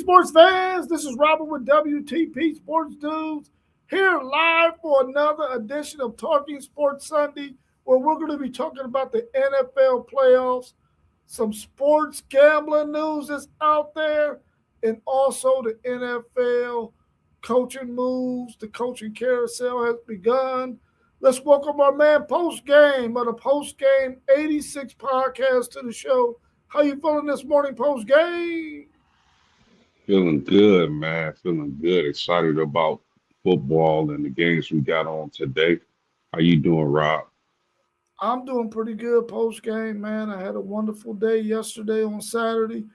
sports fans. This is Robert with WTP Sports Dudes here live for another edition of Talking Sports Sunday, where we're going to be talking about the NFL playoffs, some sports gambling news that's out there, and also the NFL coaching moves. The coaching carousel has begun. Let's welcome our man Post Game of the Post Game 86 podcast to the show. How you feeling this morning, Post Game? Feeling good, man. Feeling good. Excited about football and the games we got on today. How you doing, Rob? I'm doing pretty good post game, man. I had a wonderful day yesterday on Saturday.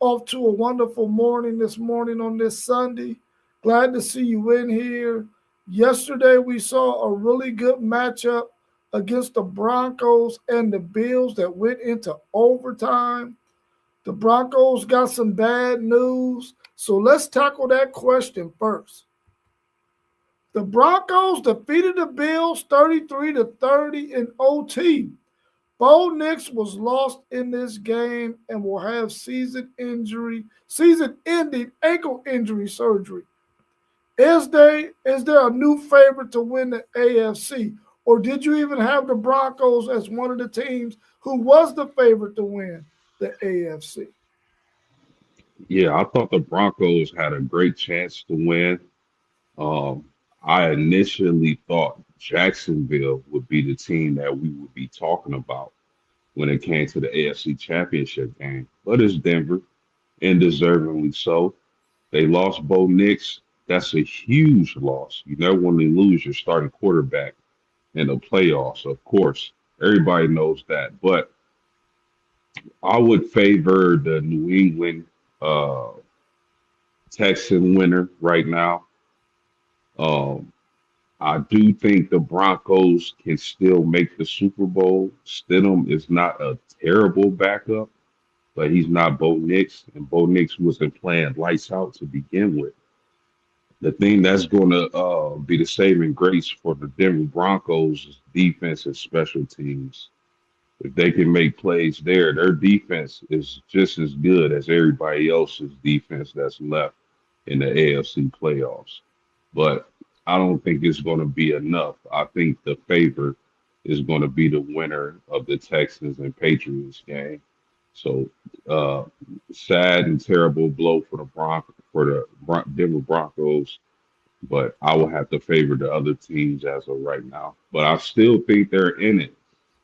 Off to a wonderful morning this morning on this Sunday. Glad to see you in here. Yesterday we saw a really good matchup against the Broncos and the Bills that went into overtime. The Broncos got some bad news. So let's tackle that question first. The Broncos defeated the Bills 33-30 in OT. Bo Nix was lost in this game and will have season-ending ankle injury surgery. Is there a new favorite to win the AFC? Or did you even have the Broncos as one of the teams who was the favorite to win the AFC? Yeah, I thought the Broncos had a great chance to win. Um, I initially thought Jacksonville would be the team that we would be talking about when it came to the AFC Championship game, but it's Denver, and deservingly so. They lost Bo Nix. That's a huge loss. You never want to lose your starting quarterback in the playoffs, of course. Everybody knows that. But I would favor the New England uh, Texan winner right now. Um, I do think the Broncos can still make the Super Bowl. Stidham is not a terrible backup, but he's not Bo Nix, and Bo Nix wasn't playing lights out to begin with. The thing that's going to be the saving grace for the Denver Broncos is defense and special teams. If they can make plays there, their defense is just as good as everybody else's defense that's left in the AFC playoffs. But I don't think it's going to be enough. I think the favor is going to be the winner of the Texans and Patriots game. So uh, sad and terrible blow for the Denver Broncos, but I will have to favor the other teams as of right now. But I still think they're in it.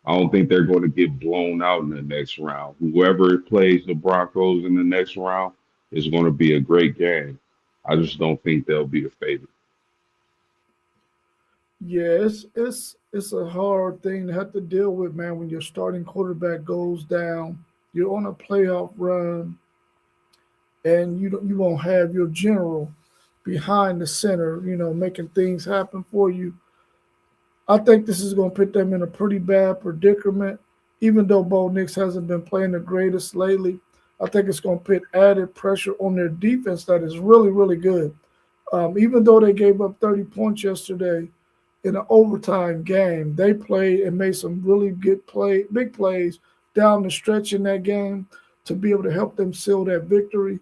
I don't think they're going to get blown out in the next round. Whoever plays the Broncos in the next round is going to be a great game. I just don't think they'll be a favorite. Yeah, it's a hard thing to have to deal with, man, when your starting quarterback goes down. You're on a playoff run and you won't have your general behind the center, making things happen for you. I think this is going to put them in a pretty bad predicament. Even though Bo Nix hasn't been playing the greatest lately, I think it's going to put added pressure on their defense that is really, really good. Even though they gave up 30 points yesterday in an overtime game, they played and made some really big plays down the stretch in that game to be able to help them seal that victory.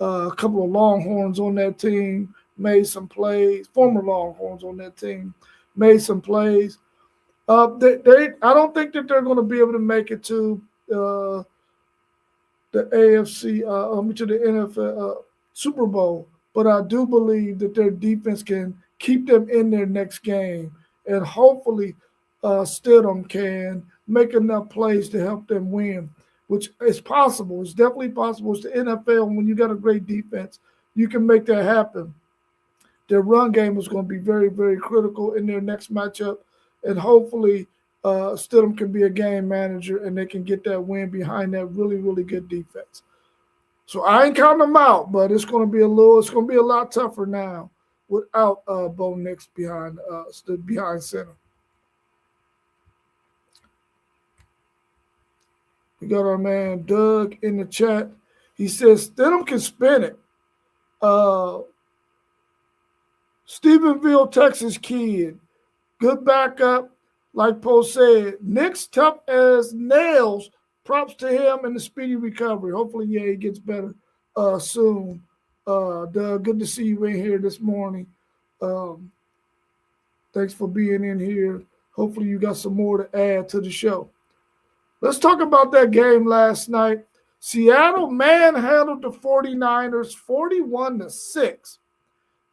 A couple of Longhorns on that team made some plays. Former Longhorns on that team made some plays. I don't think that they're going to be able to make it to uh, the AFC, to the NFL Super Bowl, but I do believe that their defense can keep them in their next game, and hopefully, Stidham can make enough plays to help them win, which is possible. It's definitely possible. It's the NFL. When you got a great defense, you can make that happen. Their run game is going to be very, very critical in their next matchup, and hopefully, Stidham can be a game manager and they can get that win behind that really, really good defense. So I ain't counting them out, but it's going to be a lot tougher now without Bo Nix stood behind center. We got our man Doug in the chat. He says Stidham can spin it. Uh, Stephenville, Texas kid, good backup. Like Poe said, Nick's tough as nails. Props to him and the speedy recovery. Hopefully, yeah, he gets better soon. Doug, good to see you in here this morning. Um, Thanks for being in here. Hopefully, you got some more to add to the show. Let's talk about that game last night. Seattle manhandled the 49ers 41 to 6.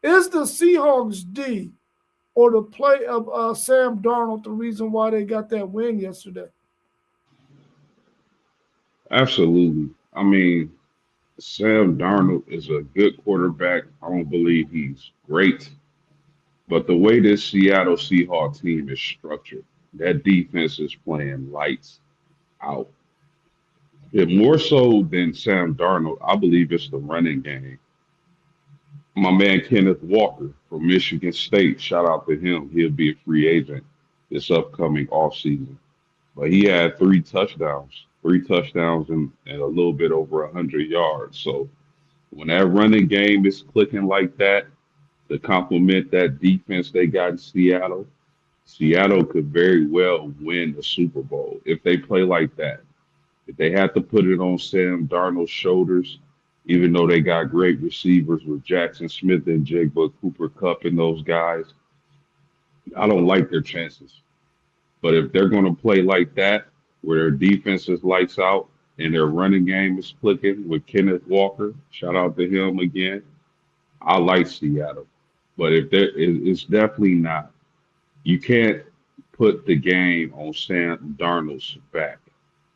Is the Seahawks D or the play of Sam Darnold the reason why they got that win yesterday? Absolutely. I mean, Sam Darnold is a good quarterback. I don't believe he's great, but the way this Seattle Seahawks team is structured, that defense is playing lights out. And more so than Sam Darnold, I believe it's the running game. My man Kenneth Walker from Michigan State, shout out to him. He'll be a free agent this upcoming offseason. But he had three touchdowns and a little bit over 100 yards. So when that running game is clicking like that, to complement that defense they got in Seattle, Seattle could very well win the Super Bowl if they play like that. If they had to put it on Sam Darnold's shoulders, even though they got great receivers with Jackson Smith and Jigba Cooper Cup and those guys, I don't like their chances. But if they're going to play like that, where their defense is lights out and their running game is clicking with Kenneth Walker, shout out to him again, I like Seattle. But if it's definitely not. You can't put the game on Sam Darnold's back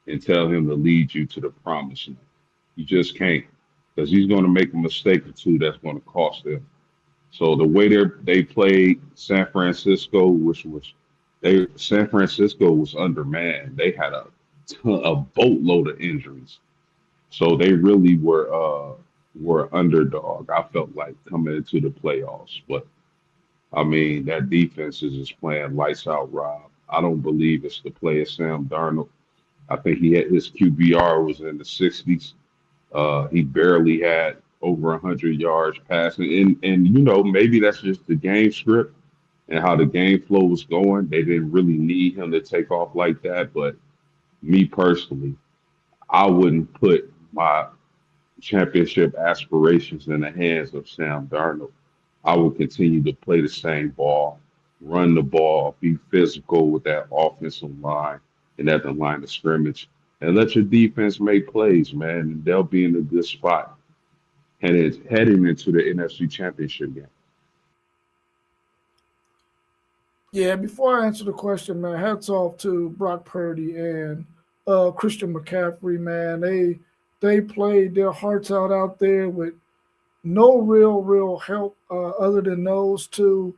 and tell him to lead you to the promised land. You just can't, because he's going to make a mistake or two that's going to cost them. So the way they played San Francisco, which was San Francisco was undermanned. They had a boatload of injuries, so they really were underdog. I felt like coming into the playoffs, but I mean that defense is just playing lights out, Rob. I don't believe it's the play of Sam Darnold. I think he had his QBR was in the 60s. He barely had over 100 yards passing, and maybe that's just the game script and how the game flow was going. They didn't really need him to take off like that. But me personally, I wouldn't put my championship aspirations in the hands of Sam Darnold. I would continue to play the same ball, run the ball, be physical with that offensive line and at the line of scrimmage, and let your defense make plays, man, and they'll be in a good spot. And it's heading into the NFC Championship game. Yeah, before I answer the question, man, hats off to Brock Purdy and Christian McCaffrey, man. They played their hearts out there with no real help other than those two.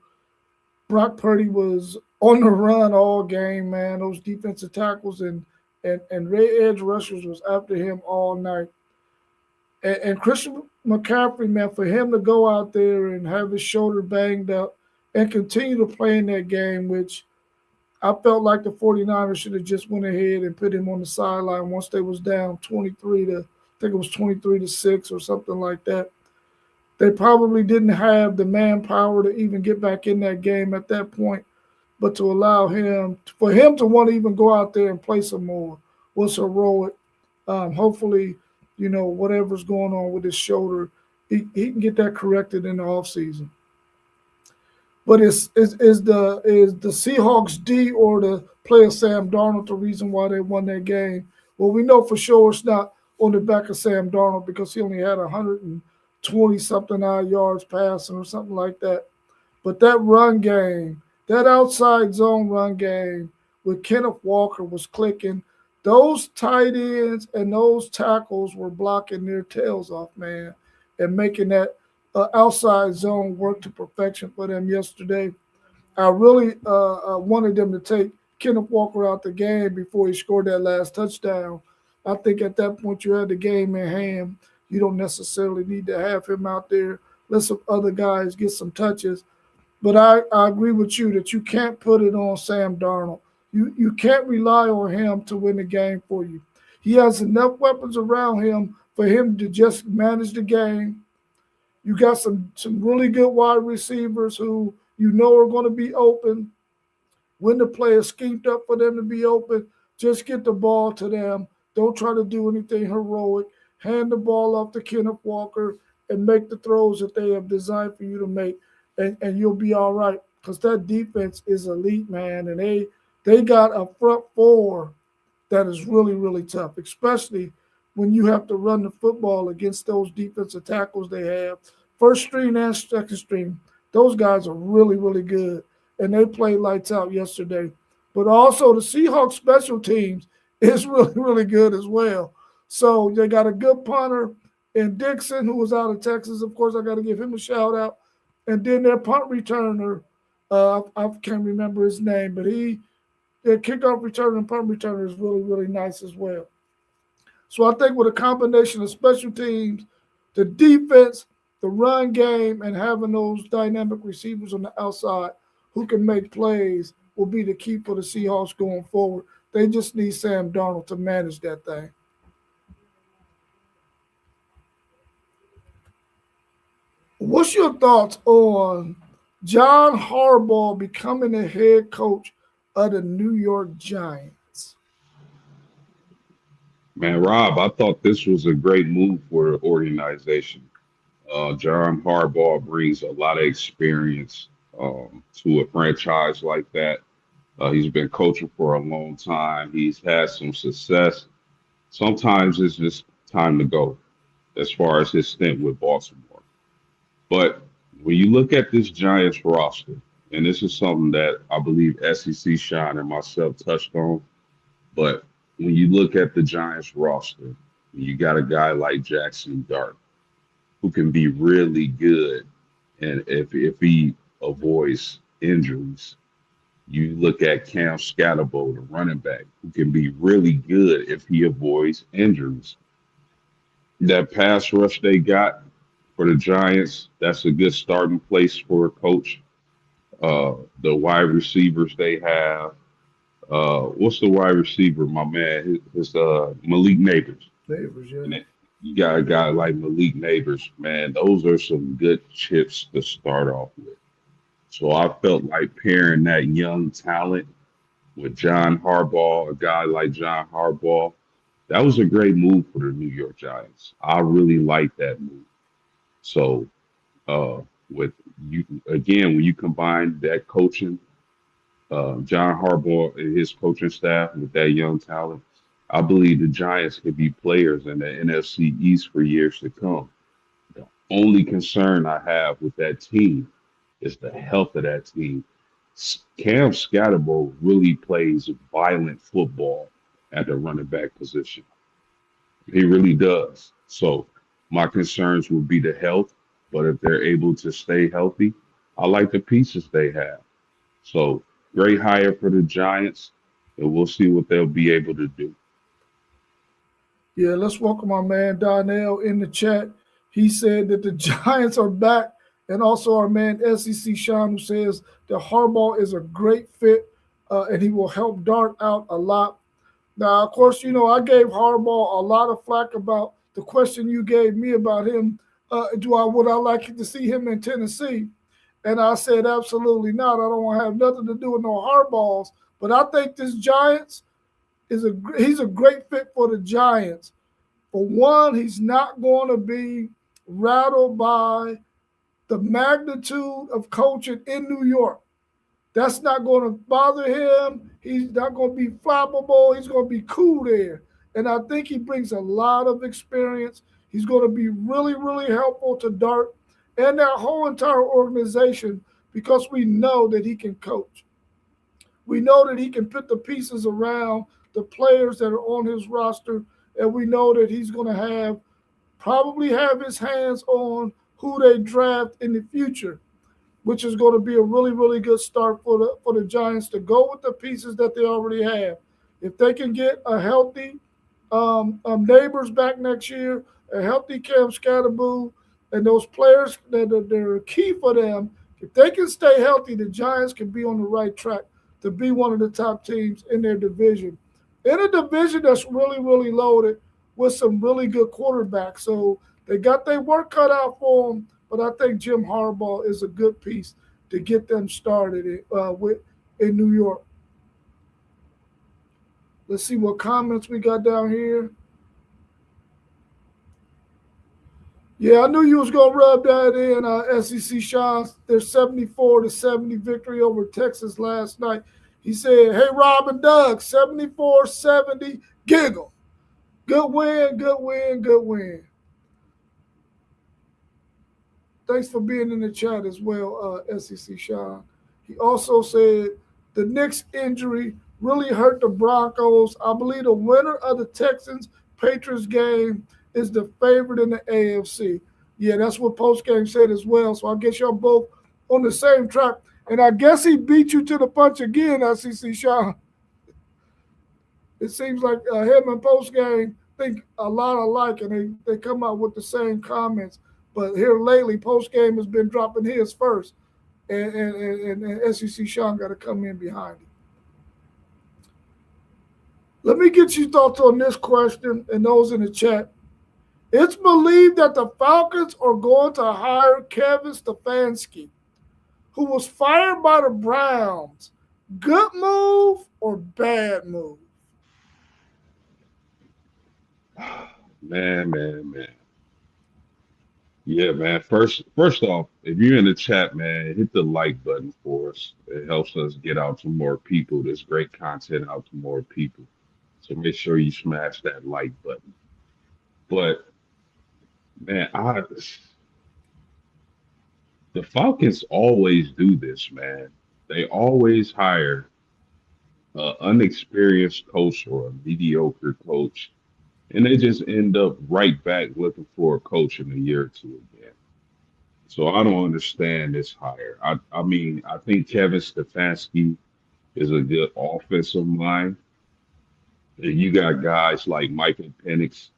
Brock Purdy was on the run all game, man. Those defensive tackles and red edge rushers was after him all night. And Christian McCaffrey, man, for him to go out there and have his shoulder banged up and continue to play in that game, which I felt like the 49ers should have just went ahead and put him on the sideline once they was down 23 to, I think it was 23 to 6 or something like that. They probably didn't have the manpower to even get back in that game at that point, but to allow him, for him to want to even go out there and play some more was heroic. Hopefully, whatever's going on with his shoulder, he can get that corrected in the offseason. But is the Seahawks D or the play of Sam Darnold the reason why they won that game? Well, we know for sure it's not on the back of Sam Darnold because he only had 120 something odd yards passing or something like that. But that run game, that outside zone run game with Kenneth Walker was clicking. Those tight ends and those tackles were blocking their tails off, man, and making that outside zone work to perfection for them yesterday. I really wanted them to take Kenneth Walker out the game before he scored that last touchdown. I think at that point you had the game in hand. You don't necessarily need to have him out there. Let some other guys get some touches. But I agree with you that you can't put it on Sam Darnold. You can't rely on him to win the game for you. He has enough weapons around him for him to just manage the game. You got some really good wide receivers who are going to be open. When the play is schemed up for them to be open, just get the ball to them. Don't try to do anything heroic. Hand the ball off to Kenneth Walker and make the throws that they have designed for you to make, and you'll be all right. Because that defense is elite, man, and they got a front four that is really, really tough, especially when you have to run the football against those defensive tackles they have. First string and second string, those guys are really, really good. And they played lights out yesterday. But also the Seahawks special teams is really, really good as well. So they got a good punter in Dixon, who was out of Texas. Of course, I got to give him a shout out. And then their punt returner, I can't remember his name, but their kickoff returner and punt returner is really, really nice as well. So I think with a combination of special teams, the defense, the run game, and having those dynamic receivers on the outside who can make plays will be the key for the Seahawks going forward. They just need Sam Darnold to manage that thing. What's your thoughts on John Harbaugh becoming the head coach of the New York Giants? Man, Rob, I thought this was a great move for the organization. John Harbaugh brings a lot of experience to a franchise like that. He's been coaching for a long time. He's had some success. Sometimes it's just time to go as far as his stint with Baltimore. But when you look at this Giants roster, and this is something that I believe SEC Shine and myself touched on, but when you look at the Giants roster, you got a guy like Jackson Dart who can be really good, and if he avoids injuries, you look at Cam Scatterbo, the running back, who can be really good if he avoids injuries. That pass rush they got for the Giants, that's a good starting place for a coach. The wide receivers they have. What's the wide receiver, my man? His Malik Neighbors. Neighbors, yeah. And you got a guy like Malik Neighbors, man. Those are some good chips to start off with. So I felt like pairing that young talent with John Harbaugh, a guy like John Harbaugh, that was a great move for the New York Giants. I really like that move. So with you again, when you combine that coaching, John Harbaugh and his coaching staff with that young talent, I believe the Giants could be players in the NFC East for years to come. The only concern I have with that team is the health of that team. Cam Scatterbo really plays violent football at the running back position. He really does. So my concerns would be the health, but if they're able to stay healthy, I like the pieces they have. So great hire for the Giants, and we'll see what they'll be able to do. Yeah, let's welcome our man Donnell in the chat. He said that the Giants are back, and also our man SEC Sean, who says that Harbaugh is a great fit and he will help Dart out a lot. Now, of course, I gave Harbaugh a lot of flack about the question you gave me about him. Would I like to see him in Tennessee? And I said absolutely not. I don't want to have nothing to do with no Harbaughs. But I think this Giants he's a great fit for the Giants. For one, he's not going to be rattled by the magnitude of coaching in New York. That's not going to bother him. He's not going to be flappable. He's going to be cool there. And I think he brings a lot of experience. He's going to be really, really helpful to Dart and that whole entire organization because we know that he can coach. We know that he can put the pieces around the players that are on his roster, and we know that he's going to probably have his hands on who they draft in the future, which is going to be a really, really good start for the Giants to go with the pieces that they already have. If they can get a healthy Neighbors back next year, a healthy Cam Scatterboo, and those players that are key for them, if they can stay healthy, the Giants can be on the right track to be one of the top teams in their division. In a division that's really, really loaded with some really good quarterbacks. So they got their work cut out for them, but I think Jim Harbaugh is a good piece to get them started in New York. Let's see what comments we got down here. Yeah, I knew you was gonna rub that in, SEC Sean. Their 74-70 victory over Texas last night. He said, "Hey, Rob and Doug, 74-70, giggle. Good win, good win, good win." Thanks for being in the chat as well, SEC Sean. He also said the Knicks injury really hurt the Broncos. I believe the winner of the Texans Patriots game is the favorite in the AFC. Yeah, that's what post game said as well. So I guess y'all both on the same track. And I guess he beat you to the punch again, SEC Sean. It seems like him and post game think a lot alike, and they come out with the same comments. But here lately, post game has been dropping his first, and SEC Sean got to come in behind him. Let me get your thoughts on this question and those in the chat. It's believed that the Falcons are going to hire Kevin Stefanski, who was fired by the Browns. Good move or bad move? Man. Yeah, man. First off, if you're in the chat, man, hit the like button for us. It helps us get out to more people. There's great content out to more people. So make sure you smash that like button. But man, the Falcons always do this, man. They always hire an unexperienced coach or a mediocre coach, and they just end up right back looking for a coach in a year or two again. So I don't understand this hire. I mean, I think Kevin Stefanski is a good offensive mind. And you got guys like Michael Penix.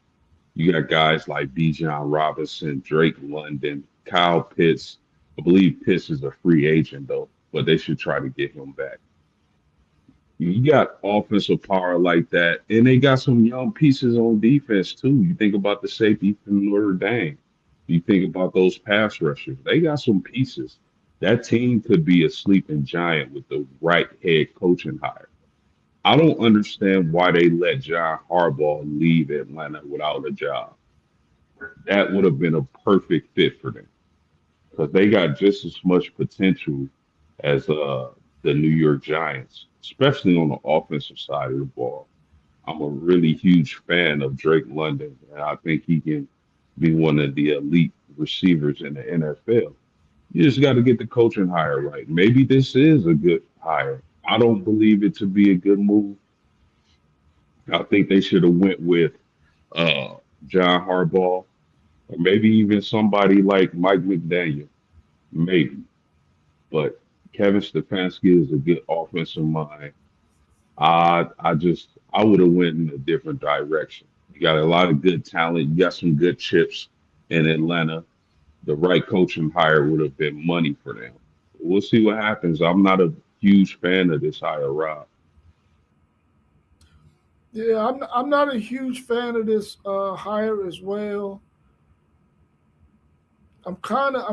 You got guys like Bijan Robinson, Drake London, Kyle Pitts. I believe Pitts is a free agent though, but they should try to get him back. You got offensive power like that, and they got some young pieces on defense too. You think about the safety from Notre Dame. You think about those pass rushers. They got some pieces. That team could be a sleeping giant with the right head coaching hire. I don't understand why they let John Harbaugh leave Atlanta without a job. That would have been a perfect fit for them because they got just as much potential as the New York Giants, especially on the offensive side of the ball. I'm a really huge fan of Drake London, and I think he can be one of the elite receivers in the NFL. You just got to get the coaching hire right. Maybe this is a good hire. I don't believe it to be a good move. I think they should have went with uh, John Harbaugh or maybe even somebody like Mike McDaniel. Maybe, but Kevin Stefanski is a good offensive mind. I would have went in a different direction. You got a lot of good talent. You got some good chips in Atlanta. The right coaching hire would have been money for them. We'll see what happens. I'm not a huge fan of this hire, Rob. Yeah, I'm not a huge fan of this hire as well. I'm kind of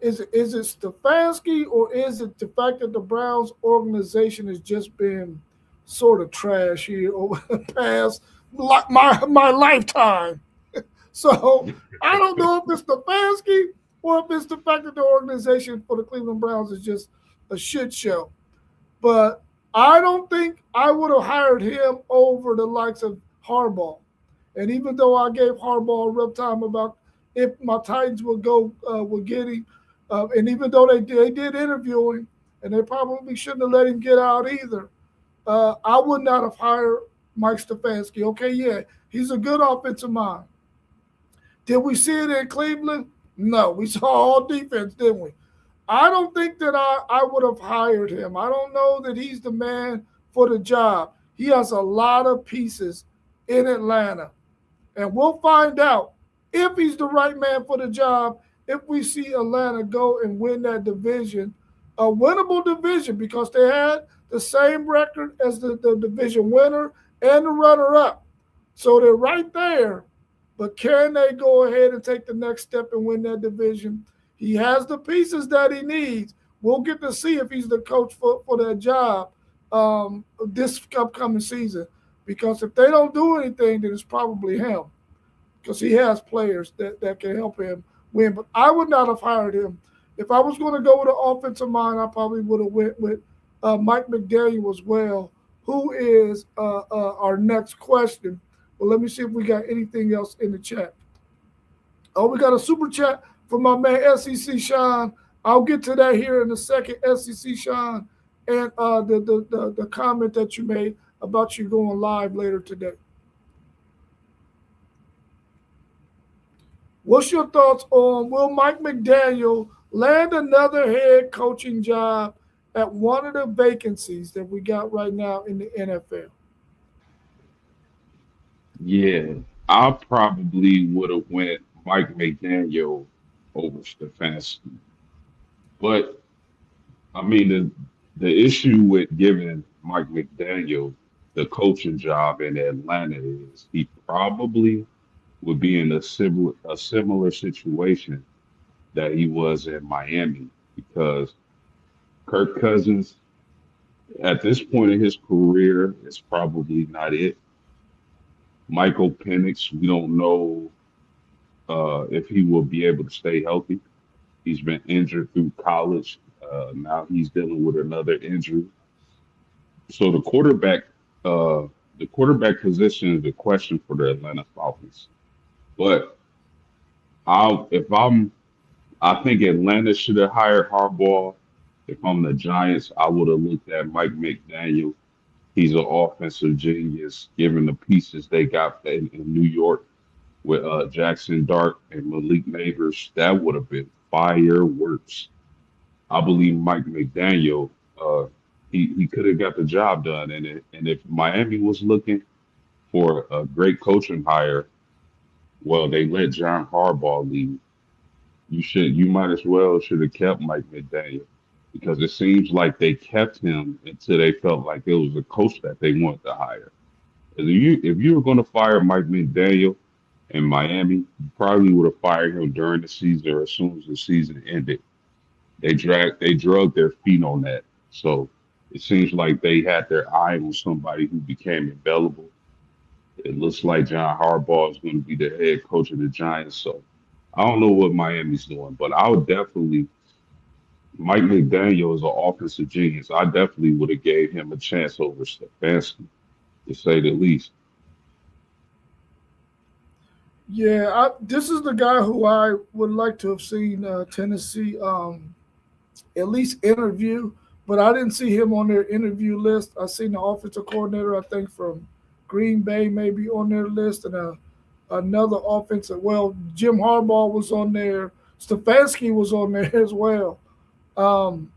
is it Stefanski or is it the fact that the Browns organization has just been sort of trash here over the past my lifetime? So I don't know if it's Stefanski or if it's the fact that the organization for the Cleveland Browns is just a shit show. But I don't think I would have hired him over the likes of Harbaugh. And even though I gave Harbaugh a rough time about if my Titans would get him, and even though they did interview him, and they probably shouldn't have let him get out either, I would not have hired Mike Stefanski. Okay, yeah, he's a good offensive mind. Did we see it in Cleveland? No, we saw all defense, didn't we? I don't think that I would have hired him. I don't know that he's the man for the job. He has a lot of pieces in Atlanta. And we'll find out if he's the right man for the job if we see Atlanta go and win that division, a winnable division, because they had the same record as the division winner and the runner up. So they're right there. But can they go ahead and take the next step and win that division? He has the pieces that he needs. We'll get to see if he's the coach for that job this upcoming season. Because if they don't do anything, then it's probably him. because he has players that can help him win. But I would not have hired him. If I was going to go with an offensive mind, I probably would have went with Mike McDaniel as well, who is our next question. Well, let me see if we got anything else in the chat. Oh, we got a super chat from my man SEC Sean. I'll get to that here in a second, SEC Sean, and the comment that you made about you going live later today. What's your thoughts on will Mike McDaniel land another head coaching job at one of the vacancies that we got right now in the NFL? Yeah, I probably would have went Mike McDaniel over Stefanski. But I mean the issue with giving Mike McDaniel the coaching job in Atlanta is he probably would be in a similar situation that he was in Miami because Kirk Cousins at this point in his career is probably not it. Michael Penix, we don't know if he will be able to stay healthy. He's been injured through college. Now he's dealing with another injury. So uh, the quarterback position is the question for the Atlanta Falcons. But if I think Atlanta should have hired Harbaugh. If I'm the Giants, I would have looked at Mike McDaniel. He's an offensive genius, given the pieces they got in New York with Jackson Dart and Malik Neighbors. That would have been fireworks. I believe Mike McDaniel, he could have got the job done. And if Miami was looking for a great coaching hire, well, they let John Harbaugh leave. You might as well should have kept Mike McDaniel because it seems like they kept him until they felt like it was a coach that they wanted to hire. If you were going to fire Mike McDaniel in Miami, you probably would have fired him during the season or as soon as the season ended. They drug their feet on that. So it seems like they had their eye on somebody who became available. It looks like John Harbaugh is going to be the head coach of the Giants. So I don't know what Miami's doing, but I would definitely Mike McDaniel is an offensive genius. I definitely would have gave him a chance over Stefanski, to say the least. Yeah, this is the guy who I would like to have seen Tennessee at least interview, but I didn't see him on their interview list. I seen the offensive coordinator, I think from Green Bay, maybe on their list, and another offensive. Well, Jim Harbaugh was on there. Stefanski was on there as well. Um,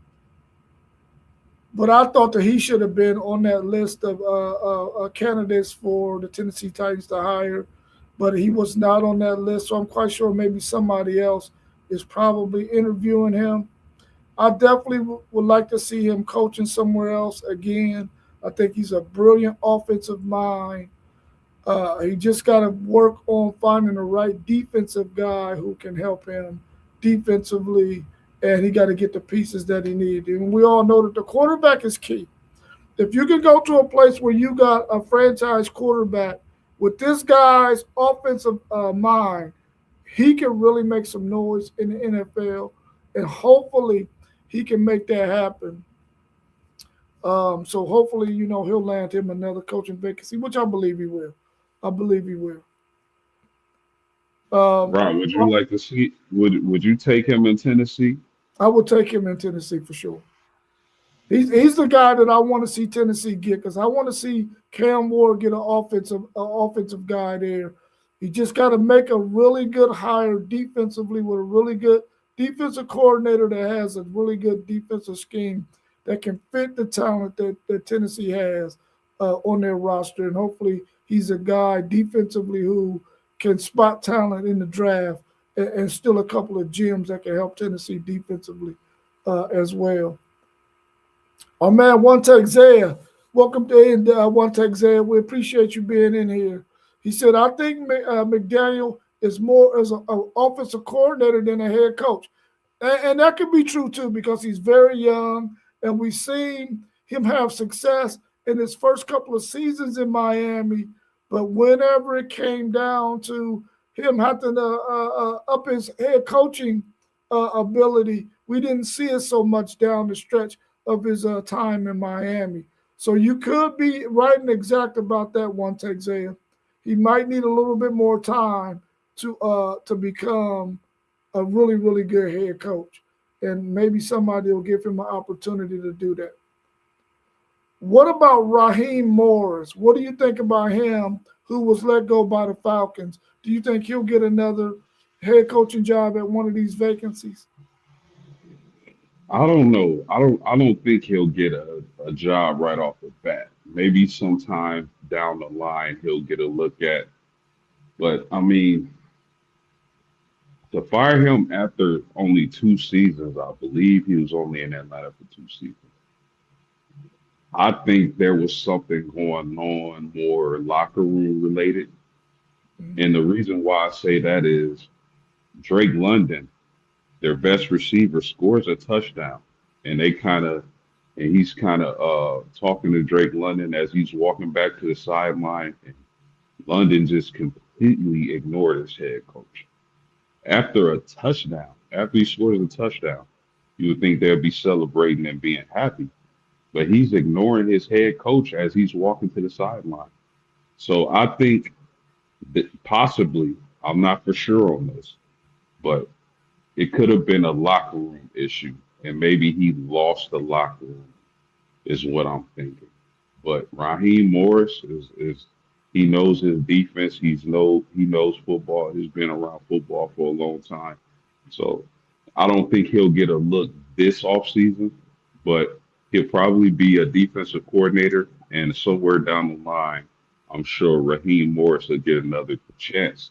but I thought that he should have been on that list of candidates for the Tennessee Titans to hire, but he was not on that list. So I'm quite sure maybe somebody else is probably interviewing him. I definitely would like to see him coaching somewhere else again. I think he's a brilliant offensive mind. He just got to work on finding the right defensive guy who can help him defensively, and he got to get the pieces that he needs. And we all know that the quarterback is key. If you can go to a place where you got a franchise quarterback with this guy's offensive mind, he can really make some noise in the NFL, and hopefully he can make that happen. So hopefully, he'll land him another coaching vacancy, which I believe he will. I believe he will. Um, Ron, would you like to see? Would you take him in Tennessee? I will take him in Tennessee for sure. He's the guy that I want to see Tennessee get because I want to see Cam Ward get an offensive guy there. You just got to make a really good hire defensively with a really good defensive coordinator that has a really good defensive scheme that can fit the talent that Tennessee has on their roster. And hopefully he's a guy defensively who can spot talent in the draft and still a couple of gems that can help Tennessee defensively as well. Our man, One Tech Zaya. Welcome to One Tech Zaya. We appreciate you being in here. He said, I think McDaniel is more as an offensive coordinator than a head coach. And that could be true, too, because he's very young, and we've seen him have success in his first couple of seasons in Miami. But whenever it came down to him having to up his head coaching ability. We didn't see it so much down the stretch of his time in Miami. So you could be right and exact about that one, Texas. He might need a little bit more time to become a really, really good head coach. And maybe somebody will give him an opportunity to do that. What about Raheem Morris? What do you think about him, who was let go by the Falcons? Do you think he'll get another head coaching job at one of these vacancies? I don't know. I don't think he'll get a job right off the bat. Maybe sometime down the line he'll get a look at. But I mean, to fire him after only 2 seasons, I believe he was only in Atlanta for 2 seasons. I think there was something going on more locker room related. Mm-hmm. And the reason why I say that is Drake London, their best receiver, scores a touchdown. And he's kind of talking to Drake London as he's walking back to the sideline. And London just completely ignored his head coach. After a touchdown, after he scores a touchdown, you would think they'd be celebrating and being happy. But he's ignoring his head coach as he's walking to the sideline. So I think that possibly, I'm not for sure on this, but it could have been a locker room issue. And maybe he lost the locker room, is what I'm thinking. But Raheem Morris is he knows his defense. He knows football. He's been around football for a long time. So I don't think he'll get a look this offseason, but he'll probably be a defensive coordinator. And somewhere down the line, I'm sure Raheem Morris will get another chance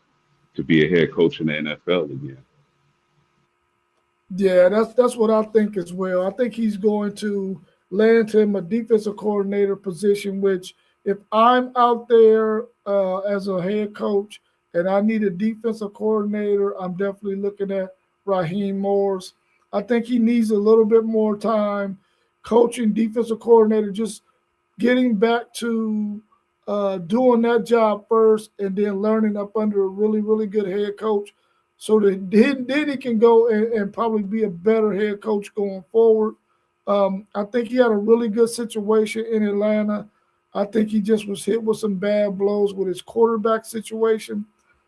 to be a head coach in the NFL again. Yeah, that's what I think as well. I think he's going to land him a defensive coordinator position, which if I'm out there as a head coach and I need a defensive coordinator, I'm definitely looking at Raheem Morris. I think he needs a little bit more time coaching defensive coordinator, just getting back to doing that job first and then learning up under a really, really good head coach so that then he can go and probably be a better head coach going forward. I think he had a really good situation in Atlanta. I think he just was hit with some bad blows with his quarterback situation.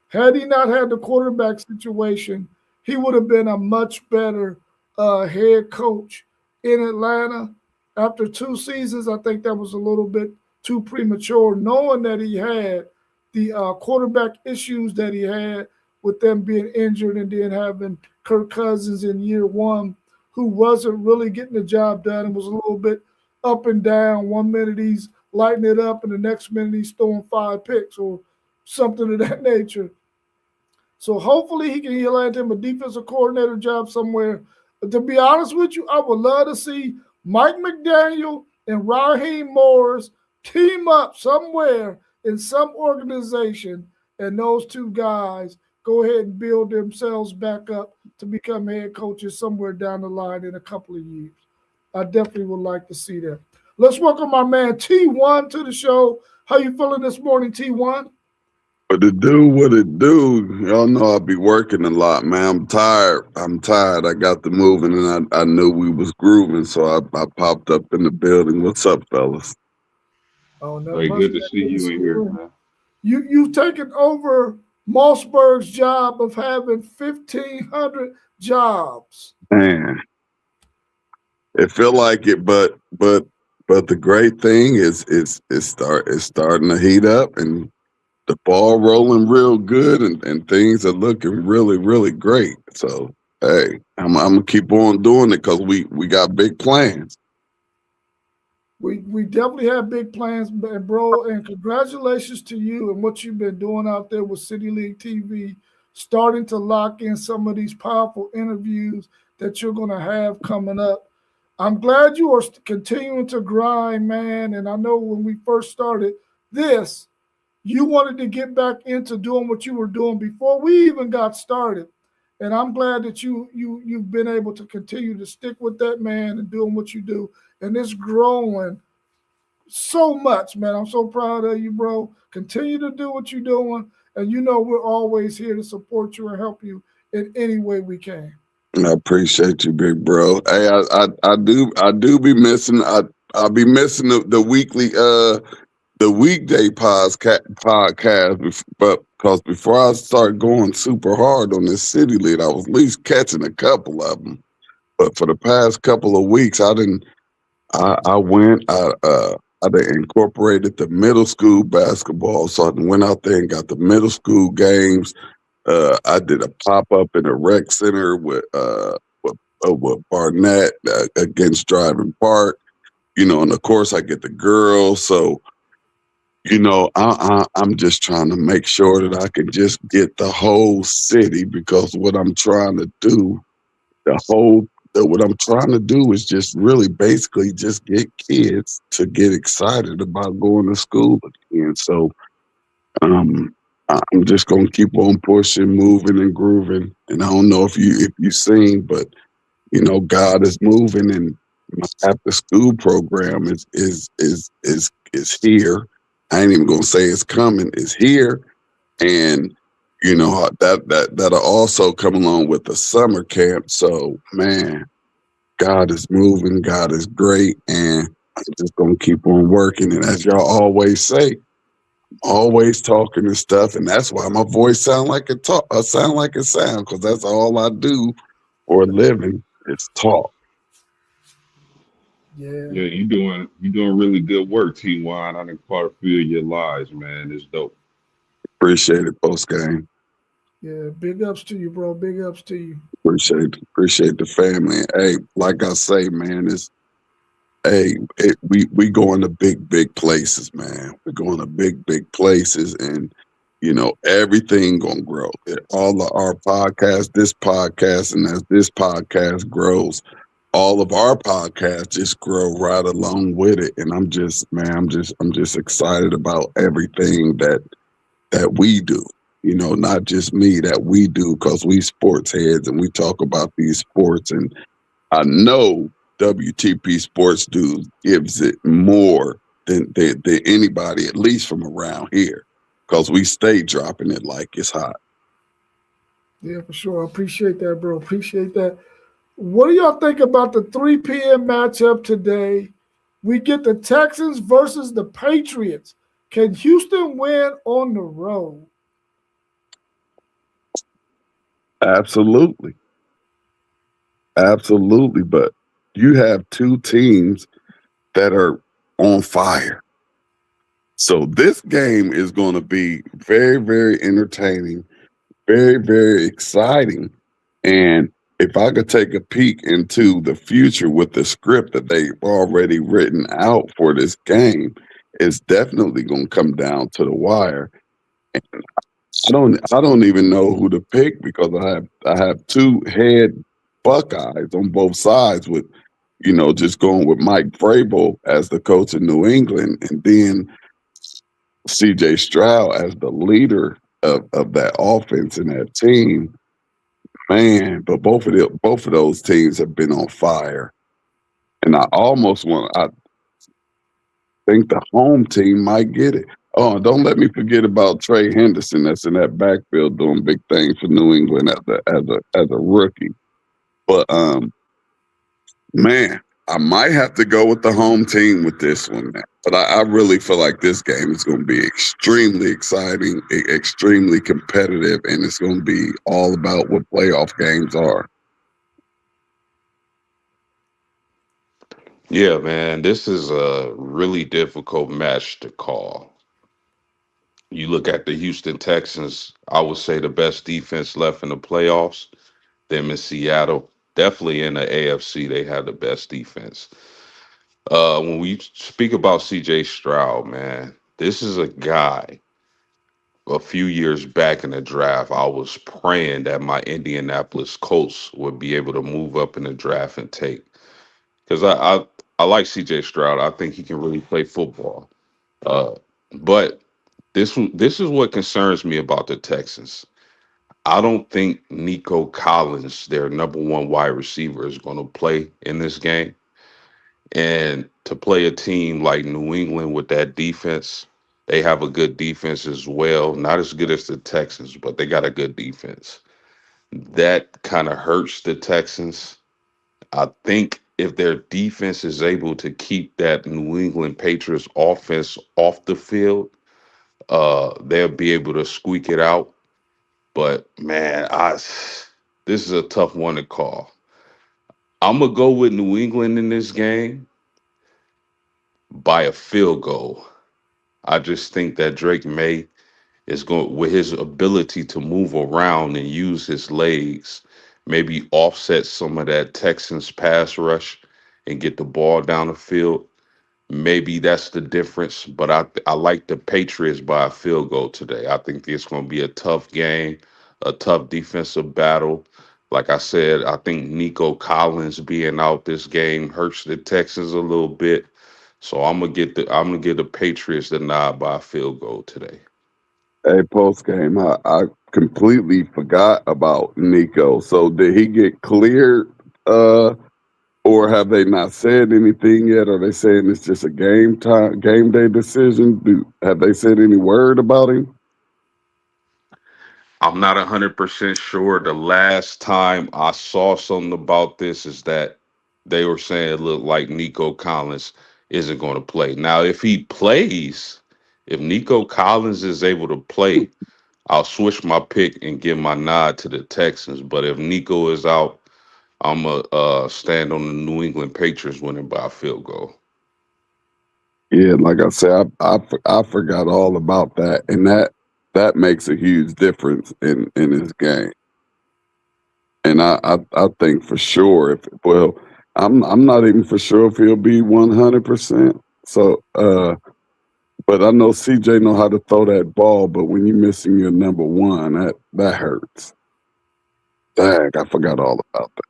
Had he not had the quarterback situation, he would have been a much better head coach in Atlanta. After 2 seasons, I think that was a little bit too premature, knowing that he had the quarterback issues that he had with them being injured and then having Kirk Cousins in year one, who wasn't really getting the job done and was a little bit up and down. One minute he's lighting it up, and the next minute he's throwing 5 picks or something of that nature. So hopefully he'll land him a defensive coordinator job somewhere. But to be honest with you, I would love to see Mike McDaniel and Raheem Morris team up somewhere in some organization, and those two guys go ahead and build themselves back up to become head coaches somewhere down the line in a couple of years. I definitely would like to see that. Let's welcome my man T1 to the show. How you feeling this morning, T1? What it do? Y'all know I be working a lot, man. I'm tired. I got the moving, and I knew we was grooving, so I popped up in the building. What's up, fellas? Oh, not Hey, much. good to see you in here, man. You've taken over Mossberg's job of having 1,500 jobs. Man, it feel like it, but the great thing is it's starting to heat up and the ball rolling real good, and things are looking really, really great. So hey, I'm gonna keep on doing it because we got big plans. We definitely have big plans, bro, and congratulations to you and what you've been doing out there with City League TV, starting to lock in some of these powerful interviews that you're going to have coming up. I'm glad you are continuing to grind, man, and I know when we first started this, you wanted to get back into doing what you were doing before we even got started. And I'm glad that you've been able to continue to stick with that, man, and doing what you do. And it's growing so much, man. I'm so proud of you, bro. Continue to do what you're doing. And you know we're always here to support you and help you in any way we can. I appreciate you, big bro. Hey, I do be missing. I'll be missing the weekly the weekday podcast, but because before I started going super hard on this city lead, I was at least catching a couple of them. But for the past couple of weeks, I didn't. I went. I done incorporated the middle school basketball, so I went out there and got the middle school games. I did a pop up in a rec center with Barnett against Driving Park. And of course I get the girls. So I'm just trying to make sure that I can just get the whole city, because what I'm trying to do, what I'm trying to do is just really basically just get kids to get excited about going to school again. So um, I'm just gonna keep on pushing, moving, and grooving. And I don't know if you seen, but God is moving, and my after school program is here. I ain't even gonna say it's coming. It's here, and that'll also come along with the summer camp. So man, God is moving. God is great, and I'm just gonna keep on working. And as y'all always say, always talking and stuff, and that's why my voice sound like it talk. Sound like it sound, because that's all I do for a living is talk. Yeah. Yeah, you doing really good work, T1. I done caught a few of your lives, man. It's dope. Appreciate it, post game. Yeah. Big ups to you, bro. Big ups to you. Appreciate the family. Hey, like I say, man, we going to big places, man. We're going to big places, and everything gonna grow. All of our podcasts, this podcast, and as this podcast grows, all of our podcasts just grow right along with it. And I'm just, man, I'm just excited about everything that we do. Not just me, that we do, because we sports heads and we talk about these sports. And I know WTP Sports Dudes gives it more than anybody, at least from around here, because we stay dropping it like it's hot. Yeah, for sure. I appreciate that, bro. Appreciate that. What do y'all think about the 3 p.m. matchup today? We get the Texans versus the Patriots. Can Houston win on the road? Absolutely. Absolutely. But you have two teams that are on fire. So this game is going to be very, very entertaining, very, very exciting. And if I could take a peek into the future with the script that they've already written out for this game, it's definitely going to come down to the wire. And I don't even know who to pick, because I have two head Buckeyes on both sides, with just going with Mike Vrabel as the coach of New England, and then CJ Stroud as the leader of that offense and that team. Man, but both of those teams have been on fire. And I think the home team might get it. Oh, don't let me forget about Trey Henderson, that's in that backfield doing big things for New England as a rookie. But man, I might have to go with the home team with this one, man. But I really feel like this game is going to be extremely exciting, extremely competitive, and it's going to be all about what playoff games are. Yeah, man, this is a really difficult match to call. You look at the Houston Texans, I would say the best defense left in the playoffs. Them in Seattle, definitely in the AFC, they have the best defense. When we speak about CJ Stroud, man, this is a guy a few years back in the draft. I was praying that my Indianapolis Colts would be able to move up in the draft and take, because I like CJ Stroud. I think he can really play football. Uh, but this is what concerns me about the Texans. I don't think Nico Collins, their number one wide receiver, is going to play in this game. And to play a team like New England with that defense, They have a good defense as well. Not as good as the Texans, but they got a good defense. That kind of hurts the Texans. I think if their defense is able to keep that New England Patriots offense off the field, they'll be able to squeak it out. But man, this is a tough one to call. I'm gonna go with New England in this game by a field goal. I just think that Drake May is going with his ability to move around and use his legs, maybe offset some of that Texans pass rush and get the ball down the field. Maybe that's the difference, but I like the Patriots by a field goal today. I think it's going to be a tough game, a tough defensive battle. Like I said, I think Nico Collins being out this game hurts the Texans a little bit. So I'm gonna get the Patriots the nod by a field goal today. Hey, post game, I completely forgot about Nico. So did he get cleared, or have they not said anything yet? Are they saying it's just a game day decision? Have they said any word about him? I'm not 100% sure. The last time I saw something about this is that they were saying it looked like Nico Collins isn't going to play. Now, if he plays, if Nico Collins is able to play, I'll switch my pick and give my nod to the Texans. But if Nico is out, I'm going to stand on the New England Patriots winning by a field goal. Yeah, like I said, I forgot all about that, and that makes a huge difference in his game. And I think for sure I'm not even for sure if he'll be 100%. So but I know CJ know how to throw that ball, but when you're missing your number one, that hurts. Dang, I forgot all about that.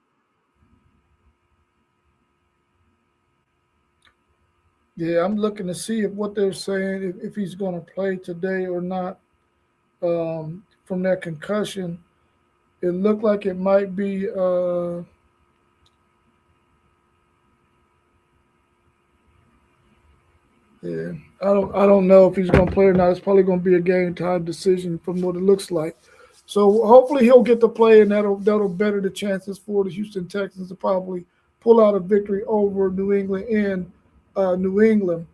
Yeah, I'm looking to see if what they're saying, if he's going to play today or not from that concussion. It looked like it might be. Yeah, I don't know if he's going to play or not. It's probably going to be a game time decision from what it looks like. So hopefully he'll get to play, and that'll better the chances for the Houston Texans to probably pull out a victory over New England in New England.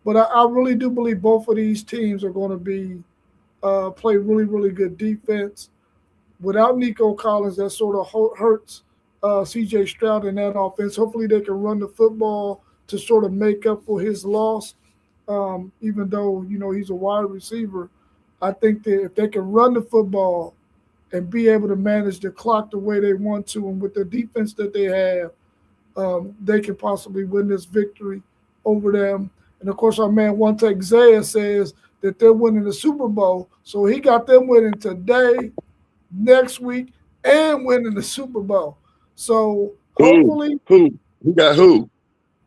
But I really do believe both of these teams are going to be play really, really good defense. Without Nico Collins, that sort of hurts C.J. Stroud in that offense. Hopefully, they can run the football to sort of make up for his loss. Even though he's a wide receiver, I think that if they can run the football and be able to manage the clock the way they want to, and with the defense that they have, they can possibly win this victory over them. And of course, our man One Take Zaya says that they're winning the Super Bowl. So he got them winning today, next week, and winning the Super Bowl. So hopefully, Who got who?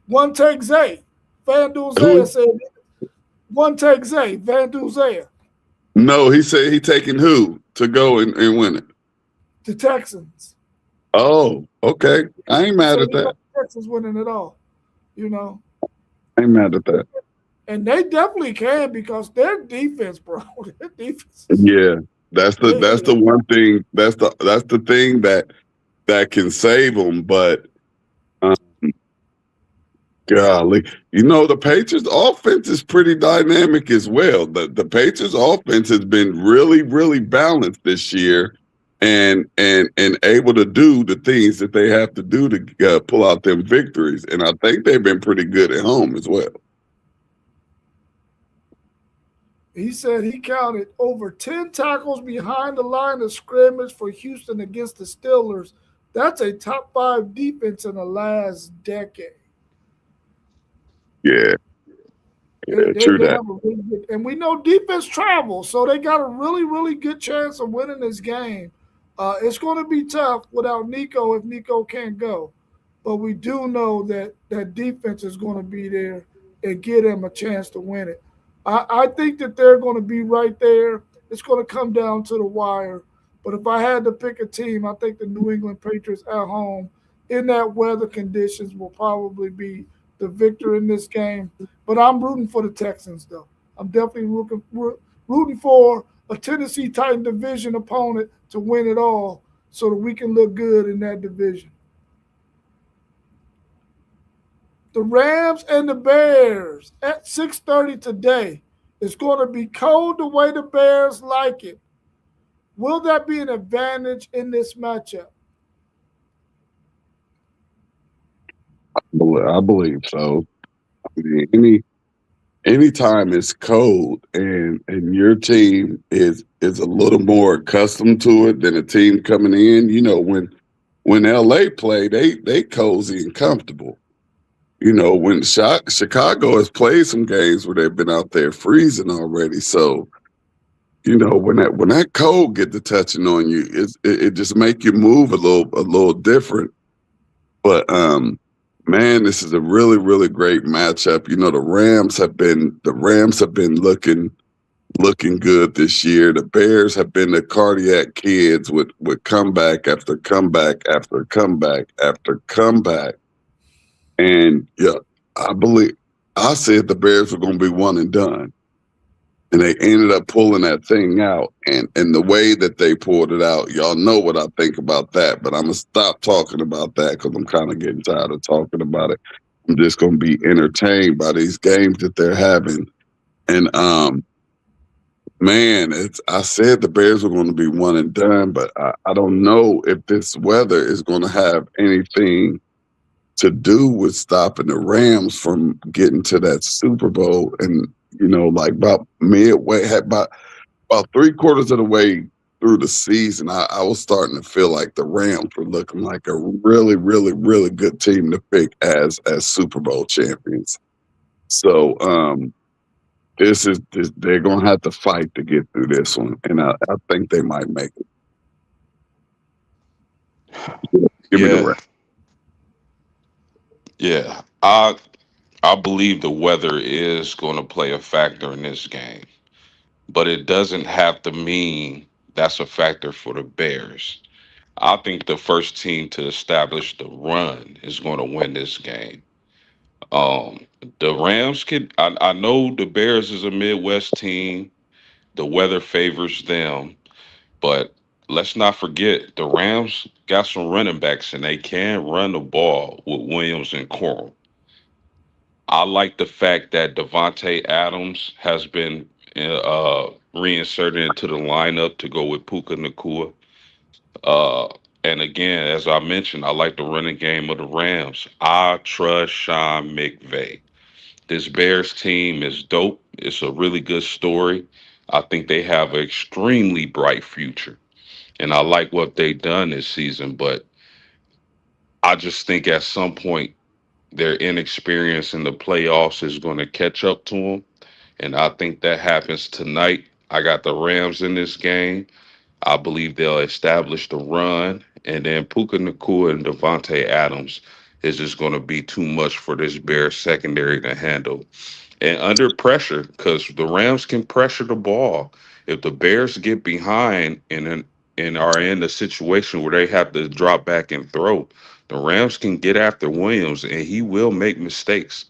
One Take Zay. FanDuel Who? Zaya said, One Take Zay, FanDuel Zaya. No, he said he taking who to go and win it. The Texans. Oh, okay. I ain't mad at that. The Texans winning it all, I ain't mad at that. And they definitely can because their defense, bro. Their defense. Yeah, that's the one thing. That's the thing that can save them. But golly, the Patriots' offense is pretty dynamic as well. The Patriots' offense has been really, really balanced this year, and able to do the things that they have to do to pull out them victories. And I think they've been pretty good at home as well. He said he counted over 10 tackles behind the line of scrimmage for Houston against the Steelers. That's a top 5 defense in the last decade. Yeah. True that. And we know defense travels, so they got a really, really good chance of winning this game. It's going to be tough without Nico if Nico can't go. But we do know that that defense is going to be there and give them a chance to win it. I think that they're going to be right there. It's going to come down to the wire. But if I had to pick a team, I think the New England Patriots at home in that weather conditions will probably be the victor in this game. But I'm rooting for the Texans, though. I'm definitely rooting for a Tennessee Titan division opponent to win it all so that we can look good in that division. The Rams and the Bears at 6:30 today. It's going to be cold the way the Bears like it. Will that be an advantage in this matchup? I believe so. I mean, anytime it's cold and your team is a little more accustomed to it than a team coming in, when LA play, they cozy and comfortable. When Chicago has played some games where they've been out there freezing already. So, when that cold get to touching on you, it just make you move a little different. But man, this is a really, really great matchup. The Rams have been looking good this year. The Bears have been the cardiac kids with comeback after comeback after comeback after comeback. And yeah, I said the Bears were going to be one and done, and they ended up pulling that thing out. And the way that they pulled it out, y'all know what I think about that. But I'm gonna stop talking about that because I'm kind of getting tired of talking about it. I'm just going to be entertained by these games that they're having. And man, I said the Bears were going to be one and done, but I don't know if this weather is going to have anything to do with stopping the Rams from getting to that Super Bowl. And like about midway, about 3/4 of the way through the season, I was starting to feel like the Rams were looking like a really, really, really good team to pick as Super Bowl champions. So they're gonna have to fight to get through this one, and I think they might make it. Give me the rest. Yeah. I believe the weather is going to play a factor in this game, but it doesn't have to mean that's a factor for the Bears. I think the first team to establish the run is going to win this game. Um, the Rams can. I know the Bears is a Midwest team. The weather favors them, but let's not forget the Rams got some running backs and they can run the ball with Williams and Corum. I like the fact that Devontae Adams has been reinserted into the lineup to go with Puka Nakua. Uh, and again, as I mentioned, I like the running game of the Rams. I trust Sean McVay. This Bears team is dope. It's a really good story. I think they have an extremely bright future. And I like what they've done this season, but I just think at some point their inexperience in the playoffs is going to catch up to them. And I think that happens tonight. I got the Rams in this game. I believe they'll establish the run, and then Puka Nakua and Devontae Adams is just going to be too much for this Bears secondary to handle. And under pressure, because the Rams can pressure the ball. If the Bears get behind and are in a situation where they have to drop back and throw, the Rams can get after Williams, and he will make mistakes.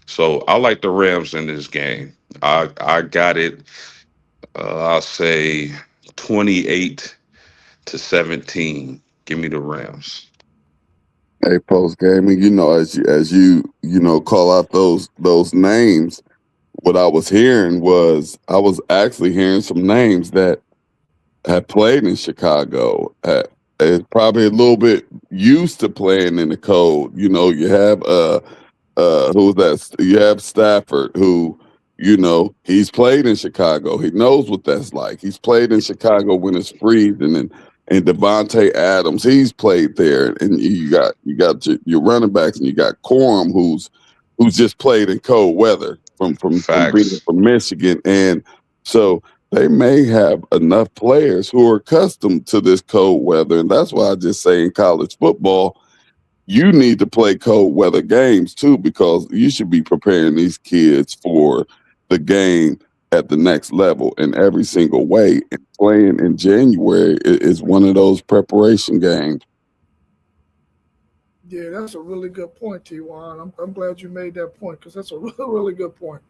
So I like the Rams in this game. I got it. I'll say 28-17. Give me the Rams. Hey, post gaming, as you call out those names, what I was hearing was I was actually hearing some names that had played in Chicago. Is probably a little bit used to playing in the cold. You have who's that? You have Stafford, who he's played in Chicago. He knows what that's like. He's played in Chicago when it's freezing, and Devontae Adams, he's played there. And you got your running backs, and you got Corum, who's just played in cold weather from being Facts. from Michigan, and so they may have enough players who are accustomed to this cold weather, and that's why I just say in college football, you need to play cold weather games too, because you should be preparing these kids for the game at the next level in every single way. And playing in January is one of those preparation games. Yeah, that's a really good point, T1. I'm glad you made that point because that's a really, really good point.